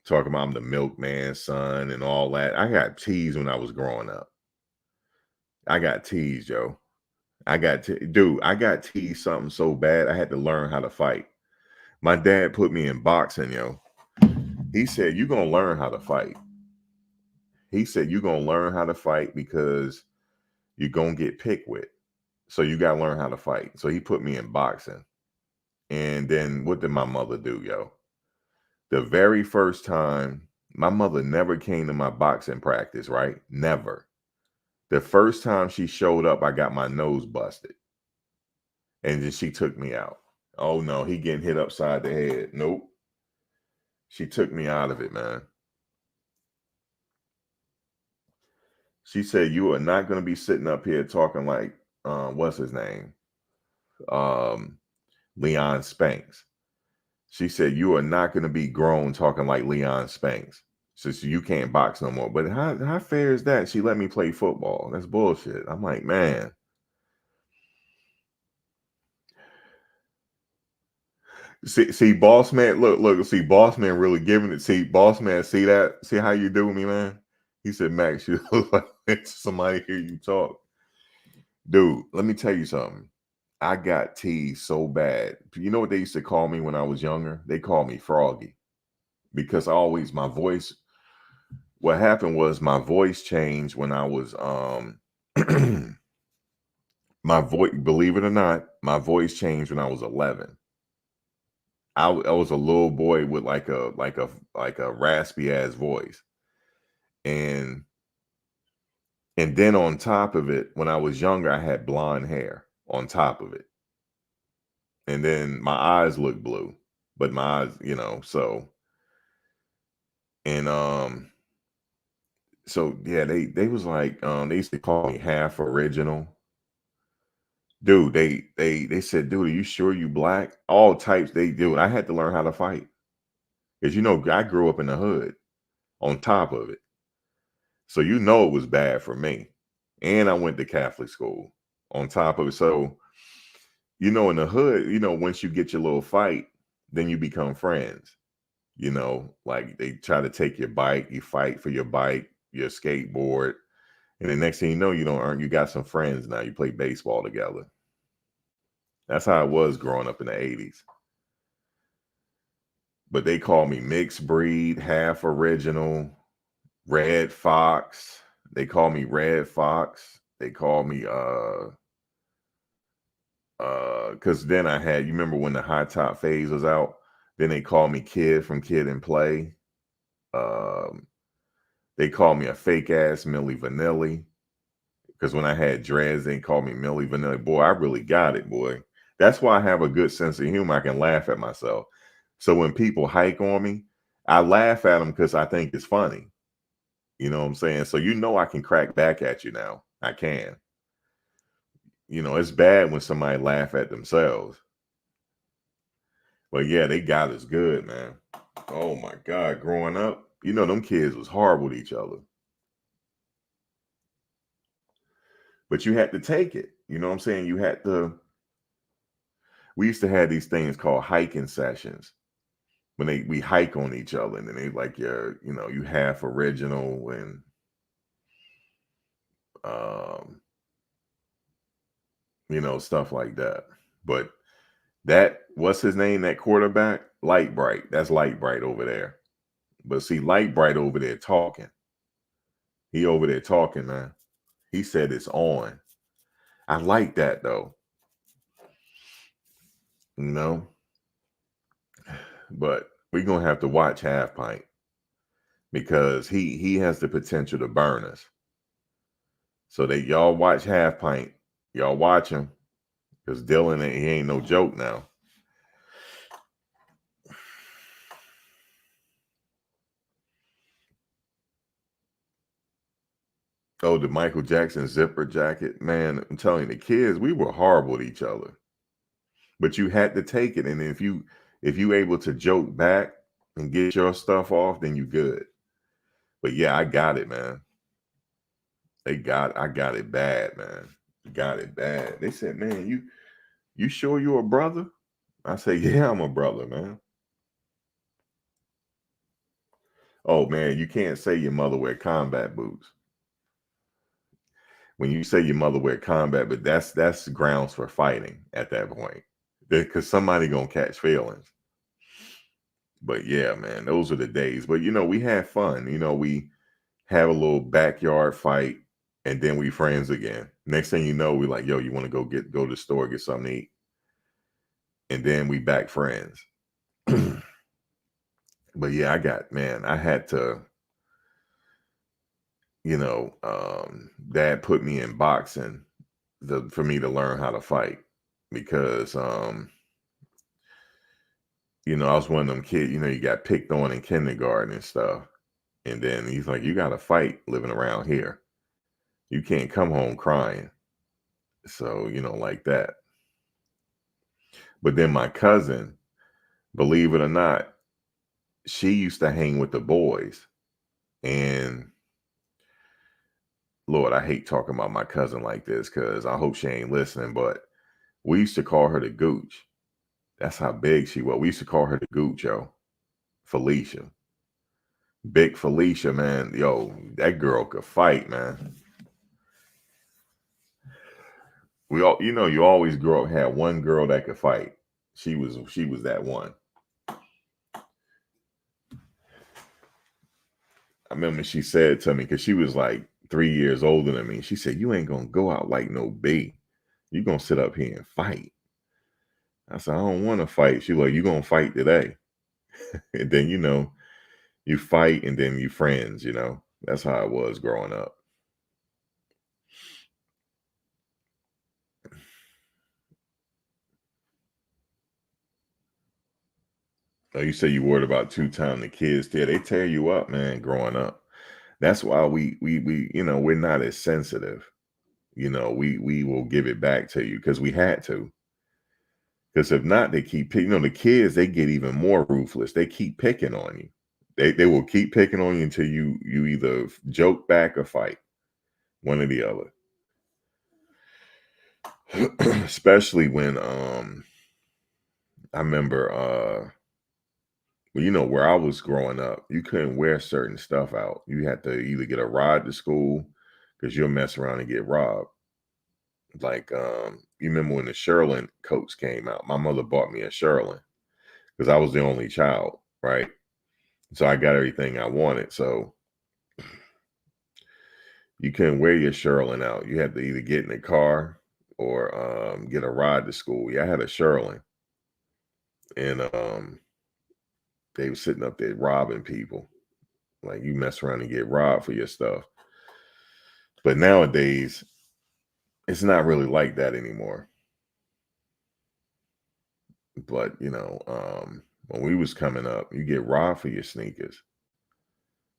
Talking about I'm the milkman's son and all that. I got teased when I was growing up. I got teased, yo. I got teased something so bad I had to learn how to fight. My dad put me in boxing, yo. He said, "You're gonna learn how to fight." He said, "You're gonna learn how to fight because you're gonna get picked with. So you gotta learn how to fight." So he put me in boxing. And then what did my mother do, yo? The very first time, my mother never came to my boxing practice, right? Never. The first time she showed up, I got my nose busted. And then she took me out. Oh no, he getting hit upside the head. Nope. She took me out of it, man. She said, "You are not going to be sitting up here talking like what's his name? Um, Leon Spanks. She said, "You are not going to be grown talking like Leon Spanks. So you can't box no more." But how fair is that? She let me play football. That's bullshit. I'm like, man. See, boss man, look, see, boss man really giving it. See, boss man, see that? See how you do me, man? He said, Max, you look like somebody hear you talk. Dude, let me tell you something. I got teased so bad. You know what they used to call me when I was younger? They called me Froggy because my voice, what happened was my voice changed when I was my voice, believe it or not, my voice changed when I was 11. I was a little boy with like a raspy ass voice. And then on top of it, when I was younger, I had blonde hair on top of it. And then my eyes looked blue, but my eyes, so and so yeah, they was like they used to call me half original. Dude, they said, dude, are you sure you black? All types they do. I had to learn how to fight. Because I grew up in the hood on top of it. So it was bad for me. And I went to Catholic school on top of it. So, in the hood, once you get your little fight, then you become friends. Like they try to take your bike, you fight for your bike, your skateboard. And the next thing you got some friends now. You play baseball together. That's how it was growing up in the 80s. But they call me mixed breed, half original, Red Fox. They call me Red Fox. They call me because then you remember when the high top phase was out? Then they called me Kid from Kid and Play. Um, they called me a fake ass Milli Vanilli. Because when I had dreads, they called me Milli Vanilli. Boy, I really got it, boy. That's why I have a good sense of humor. I can laugh at myself. So when people hike on me, I laugh at them because I think it's funny. You know what I'm saying? So I can crack back at you now. I can. It's bad when somebody laugh at themselves. But yeah, they got us good, man. Oh my God, growing up, them kids was horrible with each other. But you had to take it. You know what I'm saying? We used to have these things called hiking sessions when we hike on each other, and then they like you half original and um stuff like that. But what's his name, that quarterback? Light Bright. That's Light Bright over there. But see, Light Bright over there talking. He over there talking, man. He said it's on. I like that though. You know? But we're gonna have to watch Half Pint because he has the potential to burn us. So that y'all watch Half Pint. Y'all watch him. Because Dylan he ain't no joke now. Oh, the Michael Jackson zipper jacket. Man, I'm telling you, the kids, we were horrible to each other. But you had to take it. And if you able to joke back and get your stuff off, then you good. But yeah, I got it, man. I got it bad, man. Got it bad. They said, man, you sure you a brother? I say, yeah, I'm a brother, man. Oh man, you can't say your mother wear combat boots. When you say your mother wear combat, but that's grounds for fighting at that point. Because somebody gonna catch feelings. But yeah, man, those are the days. But we had fun. We have a little backyard fight, and then we friends again. Next thing you know, we like, yo, you want to go to the store, get something to eat, and then we back friends. But yeah, I had to, Dad put me in boxing for me to learn how to fight because I was one of them kids, you got picked on in kindergarten and stuff. And then he's like, you got to fight living around here. You can't come home crying. So, like that. But then my cousin, believe it or not, she used to hang with the boys. And Lord, I hate talking about my cousin like this because I hope she ain't listening, but we used to call her the Gooch. That's how big she was. We used to call her the Gooch, yo. Felicia. Big Felicia, man. Yo, that girl could fight, man. We all, you always grow up had one girl that could fight. She was that one. I remember she said to me, because she was like 3 years older than me. She said, "You ain't gonna go out like no B. You gonna sit up here and fight." I said, "I don't want to fight." She like, "You gonna fight today?" And then you fight, and then you friends. That's how it was growing up. Like you say, you worried about two-time the kids there. They tear you up, man, growing up. That's why we we're not as sensitive. We will give it back to you because we had to. Because if not, they keep the kids, they get even more ruthless. They keep picking on you. They will keep picking on you until you either joke back or fight, one or the other. Especially when I remember well, where I was growing up, you couldn't wear certain stuff out. You had to either get a ride to school because you'll mess around and get robbed. Like you remember when the Sherlin coats came out? My mother bought me a Sherlin because I was the only child, right? So I got everything I wanted. So you couldn't wear your Sherlin out. You had to either get in the car or get a ride to school. Yeah, I had a Sherlin, and they were sitting up there robbing people. Like you mess around and get robbed for your stuff. But nowadays, it's not really like that anymore. But when we was coming up, you get robbed for your sneakers.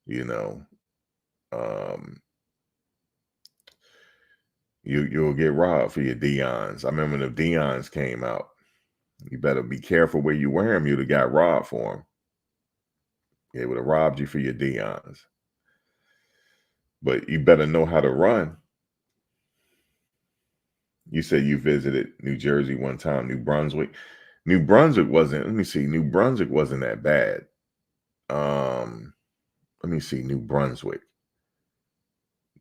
You know, um, you'll get robbed for your Dion's. I remember when the Dion's came out. You better be careful where you wear them. You'd have got robbed for them. They would have robbed you for your Dion's. But you better know how to run. You said you visited New Jersey one time, New Brunswick. New Brunswick wasn't. Let me see. New Brunswick wasn't that bad. Let me see. New Brunswick.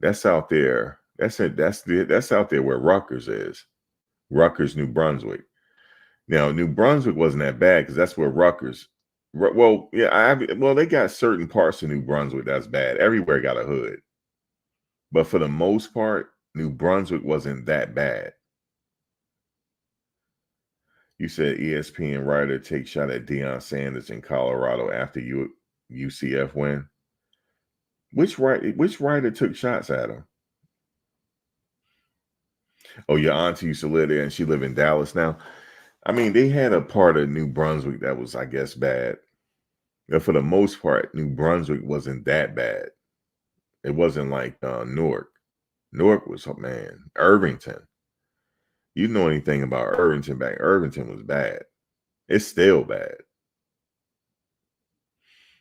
That's out there. That's it. That's out there where Rutgers is. Rutgers, New Brunswick. Now, New Brunswick wasn't that bad because that's where Rutgers. Well, yeah, well, they got certain parts of New Brunswick that's bad. Everywhere got a hood, but for the most part, New Brunswick wasn't that bad. You said ESPN writer takes shot at Deion Sanders in Colorado after UCF win. Which writer took shots at him? Oh, your auntie used to live there, and she live in Dallas now. I mean, they had a part of New Brunswick that was, I guess, bad. But for the most part, New Brunswick wasn't that bad. It wasn't like Newark. Newark was, oh, man, Irvington. You know anything about Irvington back? Irvington was bad. It's still bad.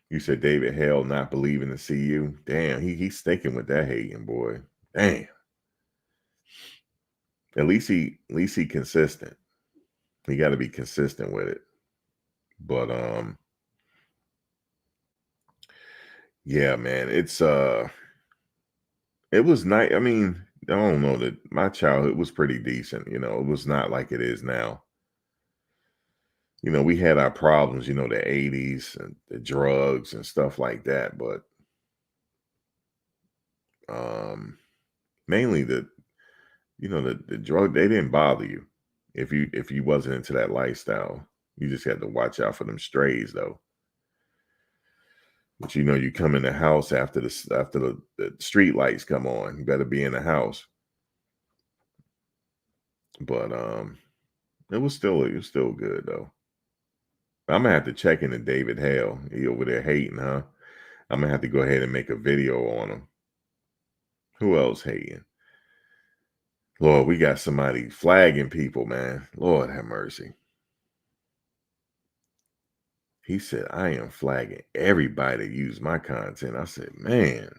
You said David Hale not believing to see you. Damn, he's sticking with that hating, boy. Damn. At least he consistent. He got to be consistent with it. But yeah, man, it was nice. I mean, I don't know that my childhood was pretty decent. It was not like it is now. We had our problems, the 80s and the drugs and stuff like that, but mainly the drug, they didn't bother you if you wasn't into that lifestyle. You just had to watch out for them strays though. But you come in the house after the street lights come on. You better be in the house. But it was still good though. I'm gonna have to check into David Hale. He over there hating, huh? I'm gonna have to go ahead and make a video on him. Who else hating? Lord, we got somebody flagging people, man. Lord have mercy. He said, I am flagging everybody that use my content. I said, man,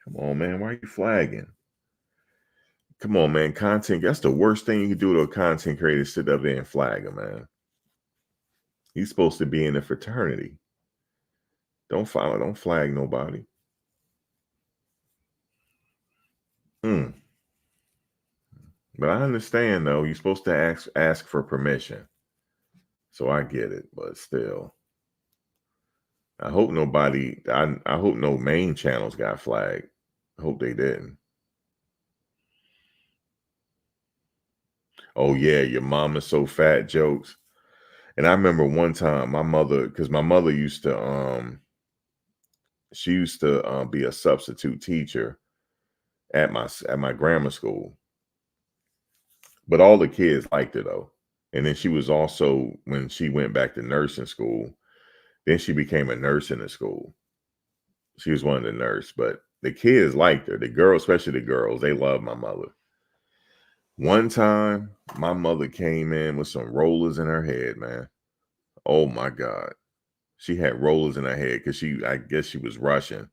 come on, man. Why are you flagging? Come on, man. Content, that's the worst thing you can do to a content creator, sit up there and flag him, man. He's supposed to be in a fraternity. Don't flag nobody. Hmm. But I understand though, you're supposed to ask for permission. So I get it, but still. I hope I hope no main channels got flagged. I hope they didn't. Oh yeah, your mom is so fat jokes. And I remember one time my mother, because my mother used to she used to be a substitute teacher at my grammar school. But all the kids liked her though. And then she was also, when she went back to nursing school, then she became a nurse in the school. She was one of the nurse, but the kids liked her. The girls, especially the girls, they loved my mother. One time, my mother came in with some rollers in her head, man. Oh my God. She had rollers in her head because I guess she was Russian.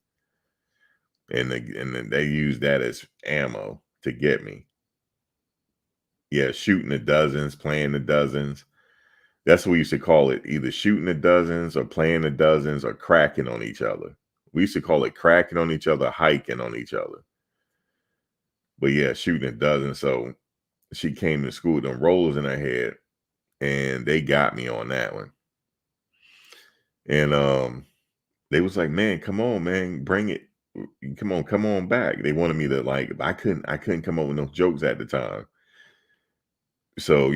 And then they used that as ammo to get me. Yeah, shooting the dozens, playing the dozens. That's what we used to call it, either shooting the dozens or playing the dozens or cracking on each other. We used to call it cracking on each other, hiking on each other. But yeah, shooting a dozen. So she came to school with them rollers in her head, and they got me on that one. And they was like, man, come on, man, bring it. Come on back. They wanted me to, like, I couldn't come up with no jokes at the time. So,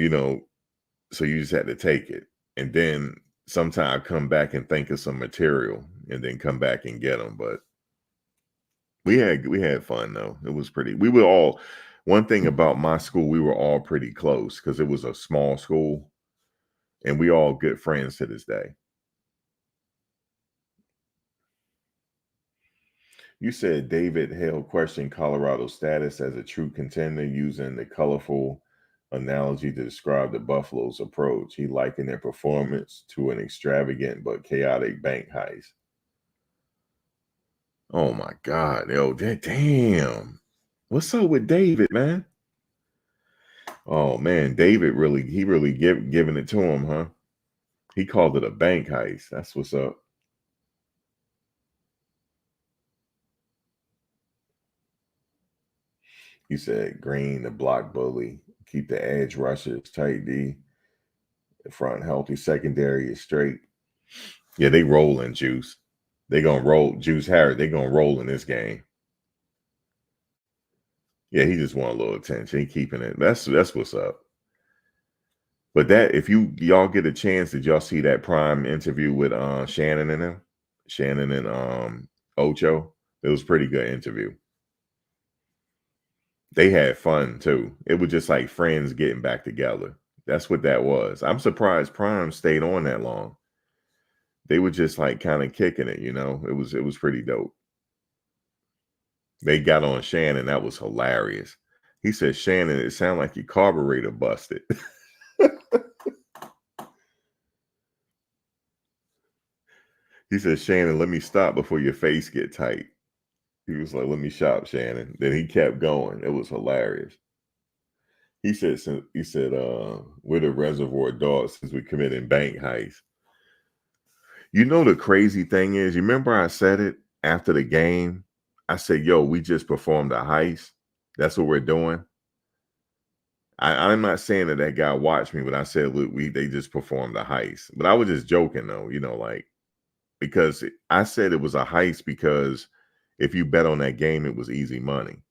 so you just had to take it. And then sometime I come back and think of some material and then come back and get them. But we had fun though. It was pretty. We were all, one thing about my school, we were all pretty close because it was a small school, and we all good friends to this day. You said David Hale questioned Colorado's status as a true contender using the colorful analogy to describe the Buffalo's approach. He likened their performance to an extravagant but chaotic bank heist. Oh my God. Yo, damn. What's up with David, man? Oh man, David really giving it to him, huh? He called it a bank heist. That's what's up. He said Green, the block bully, keep the edge rushers tight D. The front healthy, secondary is straight. Yeah, they rolling Juice. They gonna roll Juice Harris. They gonna roll in this game. Yeah, he just want a little attention. He keeping it. That's what's up. But that, if y'all get a chance, did y'all see that Prime interview with Shannon and him? Shannon and Ocho? It was a pretty good interview. They had fun too. It was just like friends getting back together. That's what that was. I'm surprised Prime stayed on that long. They were just like kind of kicking it, It was pretty dope. They got on Shannon. That was hilarious. He said, Shannon, it sounded like your carburetor busted. He said, Shannon, let me stop before your face get tight. He was like, let me shop, Shannon. Then he kept going. It was hilarious. He said, we're the reservoir dogs since we committed bank heists. You know, the crazy thing is, you remember I said it after the game? I said, yo, we just performed a heist. That's what we're doing. I'm not saying that guy watched me, but I said, look, they just performed a heist. But I was just joking though, because I said it was a heist because if you bet on that game, it was easy money.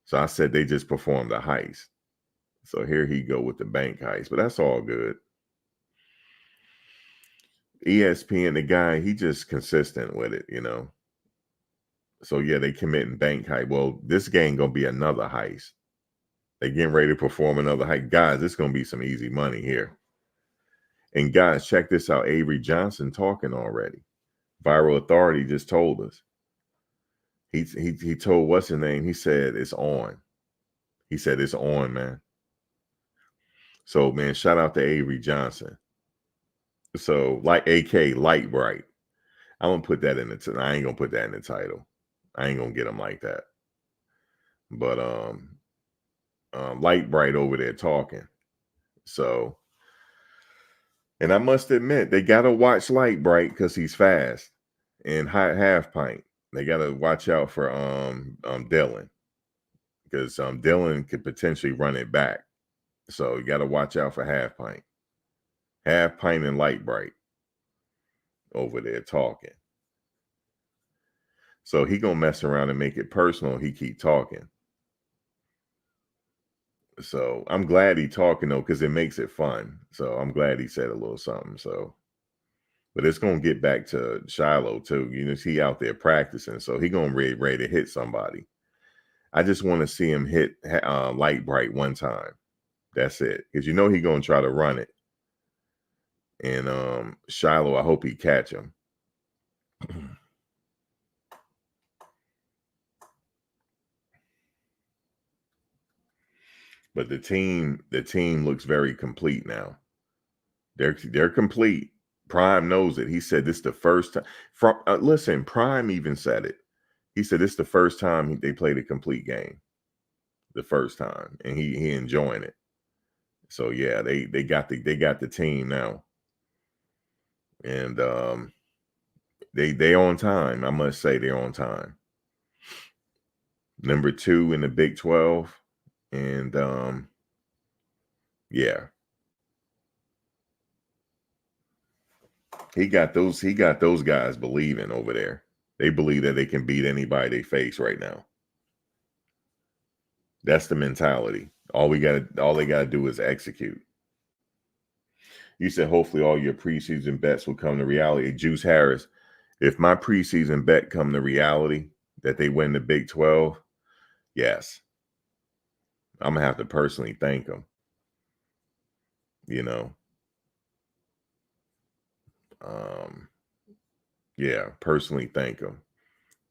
So I said they just performed a heist. So here he go with the bank heist, but that's all good. ESPN, the guy, he just consistent with it, So yeah, they committing bank heist. Well, this game gonna be another heist. They getting ready to perform another heist. Guys, it's gonna be some easy money here. And guys, check this out. Avery Johnson talking already. Viral Authority just told us. He told what's his name? He said it's on. He said it's on, man. So, man, shout out to Avery Johnson. So, like AK Light Bright. I'm gonna put that in the. I ain't gonna put that in the title. I ain't gonna get him like that. But Light Bright over there talking. So, and I must admit, they gotta watch Light Bright because he's fast and half pint. They gotta watch out for Dylan because Dylan could potentially run it back. So you gotta watch out for half pint and Light Bright over there talking. So he gonna mess around and make it personal. He keep talking. So I'm glad he talking though, because it makes it fun. So I'm glad he said a little something. So, but it's gonna get back to Shiloh too. You know, he out there practicing, so he gonna ready to hit somebody. I just want to see him hit Light Bright one time. That's it, because you know he gonna try to run it. And Shiloh, I hope he catch him. But the team looks very complete now. They're complete. Prime knows it. He said this the first time. Listen, Prime even said it. He said this the first time they played a complete game. The first time, and he enjoying it. So yeah, they got the team now, and they on time. I must say they're on time. Number 2 in the Big 12, and yeah, he got those guys believing over there. They believe that they can beat anybody they face right now. That's the mentality. All they gotta do is execute. You said hopefully all your preseason bets will come to reality. Juice Harris, if my preseason bet come to reality that they win the Big 12, yes, I'm gonna have to personally thank them. You know, yeah, personally thank them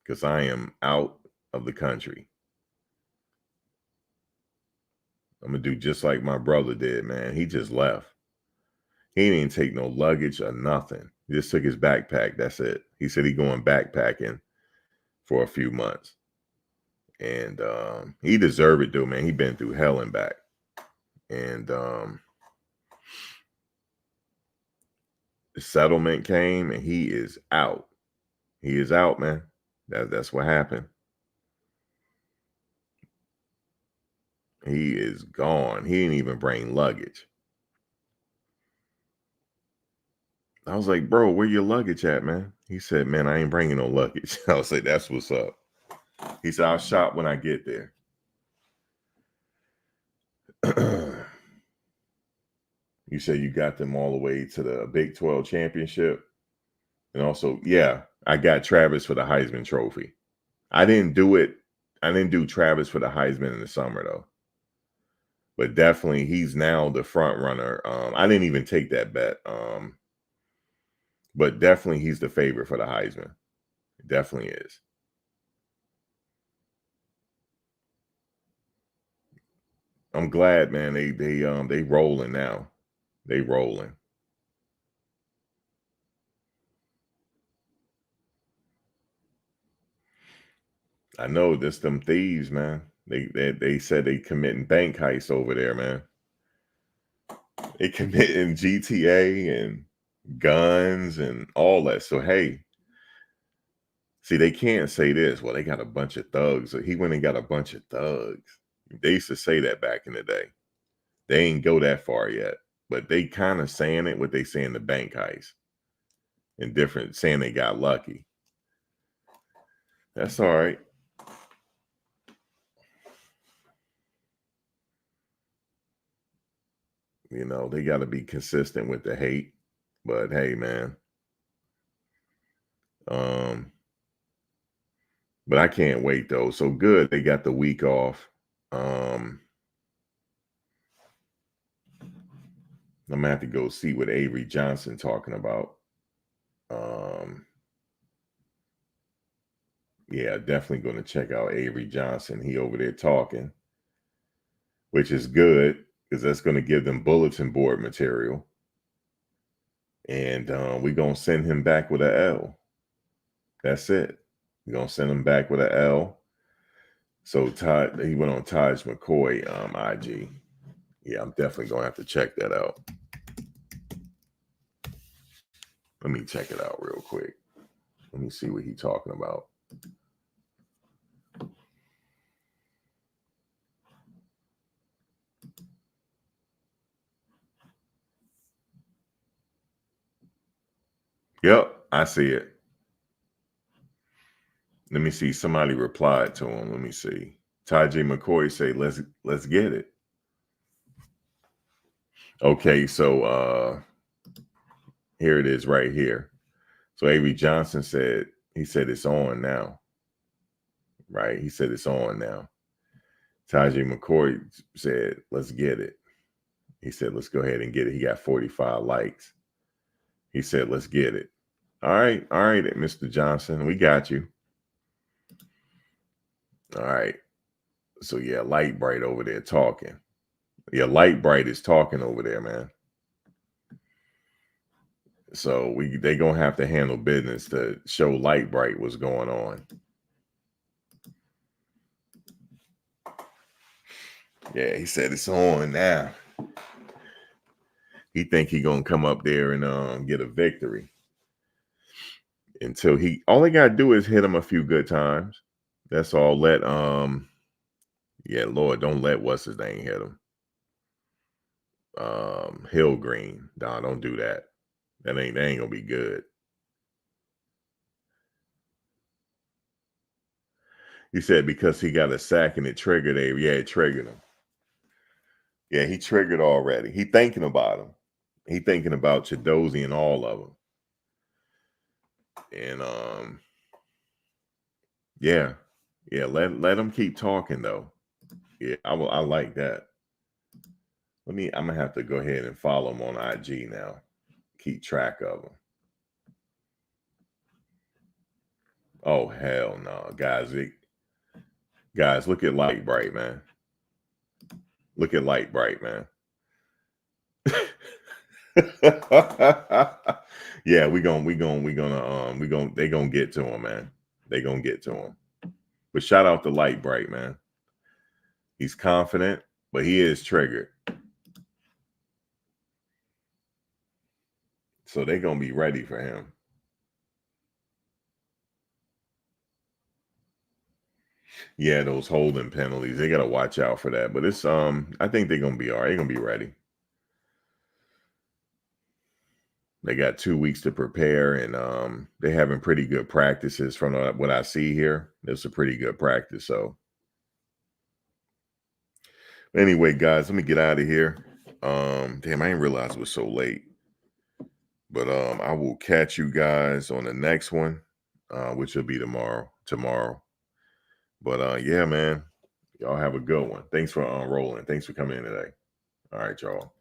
because I am out of the country. I'm gonna do just like my brother did, man. He just left. He didn't take no luggage or nothing. He just took his backpack. That's it. He said he going backpacking for a few months. And he deserved it, though, man. He been through hell and back. And the settlement came, and he is out. He is out, man. That's what happened. He is gone. He didn't even bring luggage. I was like, bro, where your luggage at, man? He said, man, I ain't bringing no luggage. I was like, that's what's up. He said, I'll shop when I get there. You said you got them all the way to the Big 12 championship. And also, yeah, I got Travis for the Heisman Trophy. I didn't do Travis for the Heisman in the summer, though. But definitely, he's now the front runner. I didn't even take that bet. But definitely, he's the favorite for the Heisman. Definitely is. I'm glad, man. They rolling now. They rolling. I know this them thieves, man. They said they committing bank heists over there, man. They committing GTA and guns and all that. So hey, see, they can't say this. Well, they got a bunch of thugs. He went and got a bunch of thugs. They used to say that back in the day. They ain't go that far yet, but they kind of saying it. What they saying the bank heist and different, saying they got lucky. That's all right. You know, they got to be consistent with the hate. But hey, man. But I can't wait though. So good. They got the week off. I'm gonna have to go see what Avery Johnson talking about. Yeah, definitely gonna check out Avery Johnson. He over there talking. which is good because that's going to give them bulletin board material. And we're going to send him back with an L. That's it. We're going to send him back with an L. So Todd, he went on Taj McCoy IG. Yeah, I'm definitely going to have to check that out. Let me check it out real quick. Let me see what he's talking about. Yep, I see it. Let me see. Somebody replied to him. Let me see. Tajay McCoy say, let's get it. Okay, so here it is right here. So Avery Johnson said, he said it's on now. Right? He said it's on now. Tajay McCoy said, let's get it. He said, let's go ahead and get it. He got 45 likes. He said, let's get it. All right, Mr. Johnson, we got you. All right. So yeah, Light Bright over there talking. Yeah, Light Bright is talking over there, man. So they gonna have to handle business to show Light Bright what's going on. Yeah, he said it's on now. He think he gonna come up there and get a victory. Until all he gotta do is hit him a few good times. That's all. Yeah, Lord, don't let what's his name hit him. Hill Green. Nah, don't do that. That ain't gonna be good. He said because he got a sack and it triggered it triggered him. Yeah, he triggered already. He thinking about him. He thinking about Chidozie and all of them. And yeah, let him keep talking though. Yeah, I like that. I'm gonna have to go ahead and follow him on IG now. Keep track of him. Oh hell no, guys! Guys, look at Light Bright, man. Look at Light Bright, man. Yeah, they gonna get to him, man. They gonna get to him. But shout out to Light Bright, man. He's confident, but he is triggered. So they're gonna be ready for him. Yeah, those holding penalties, they gotta watch out for that. But it's I think they're gonna be all right. They're gonna be ready. They got 2 weeks to prepare, and they're having pretty good practices from what I see here. It's a pretty good practice. So anyway, guys, let me get out of here. Damn, I didn't realize it was so late. But I will catch you guys on the next one, which will be tomorrow. But yeah, man, y'all have a good one. Thanks for rolling. Thanks for coming in today. All right, y'all.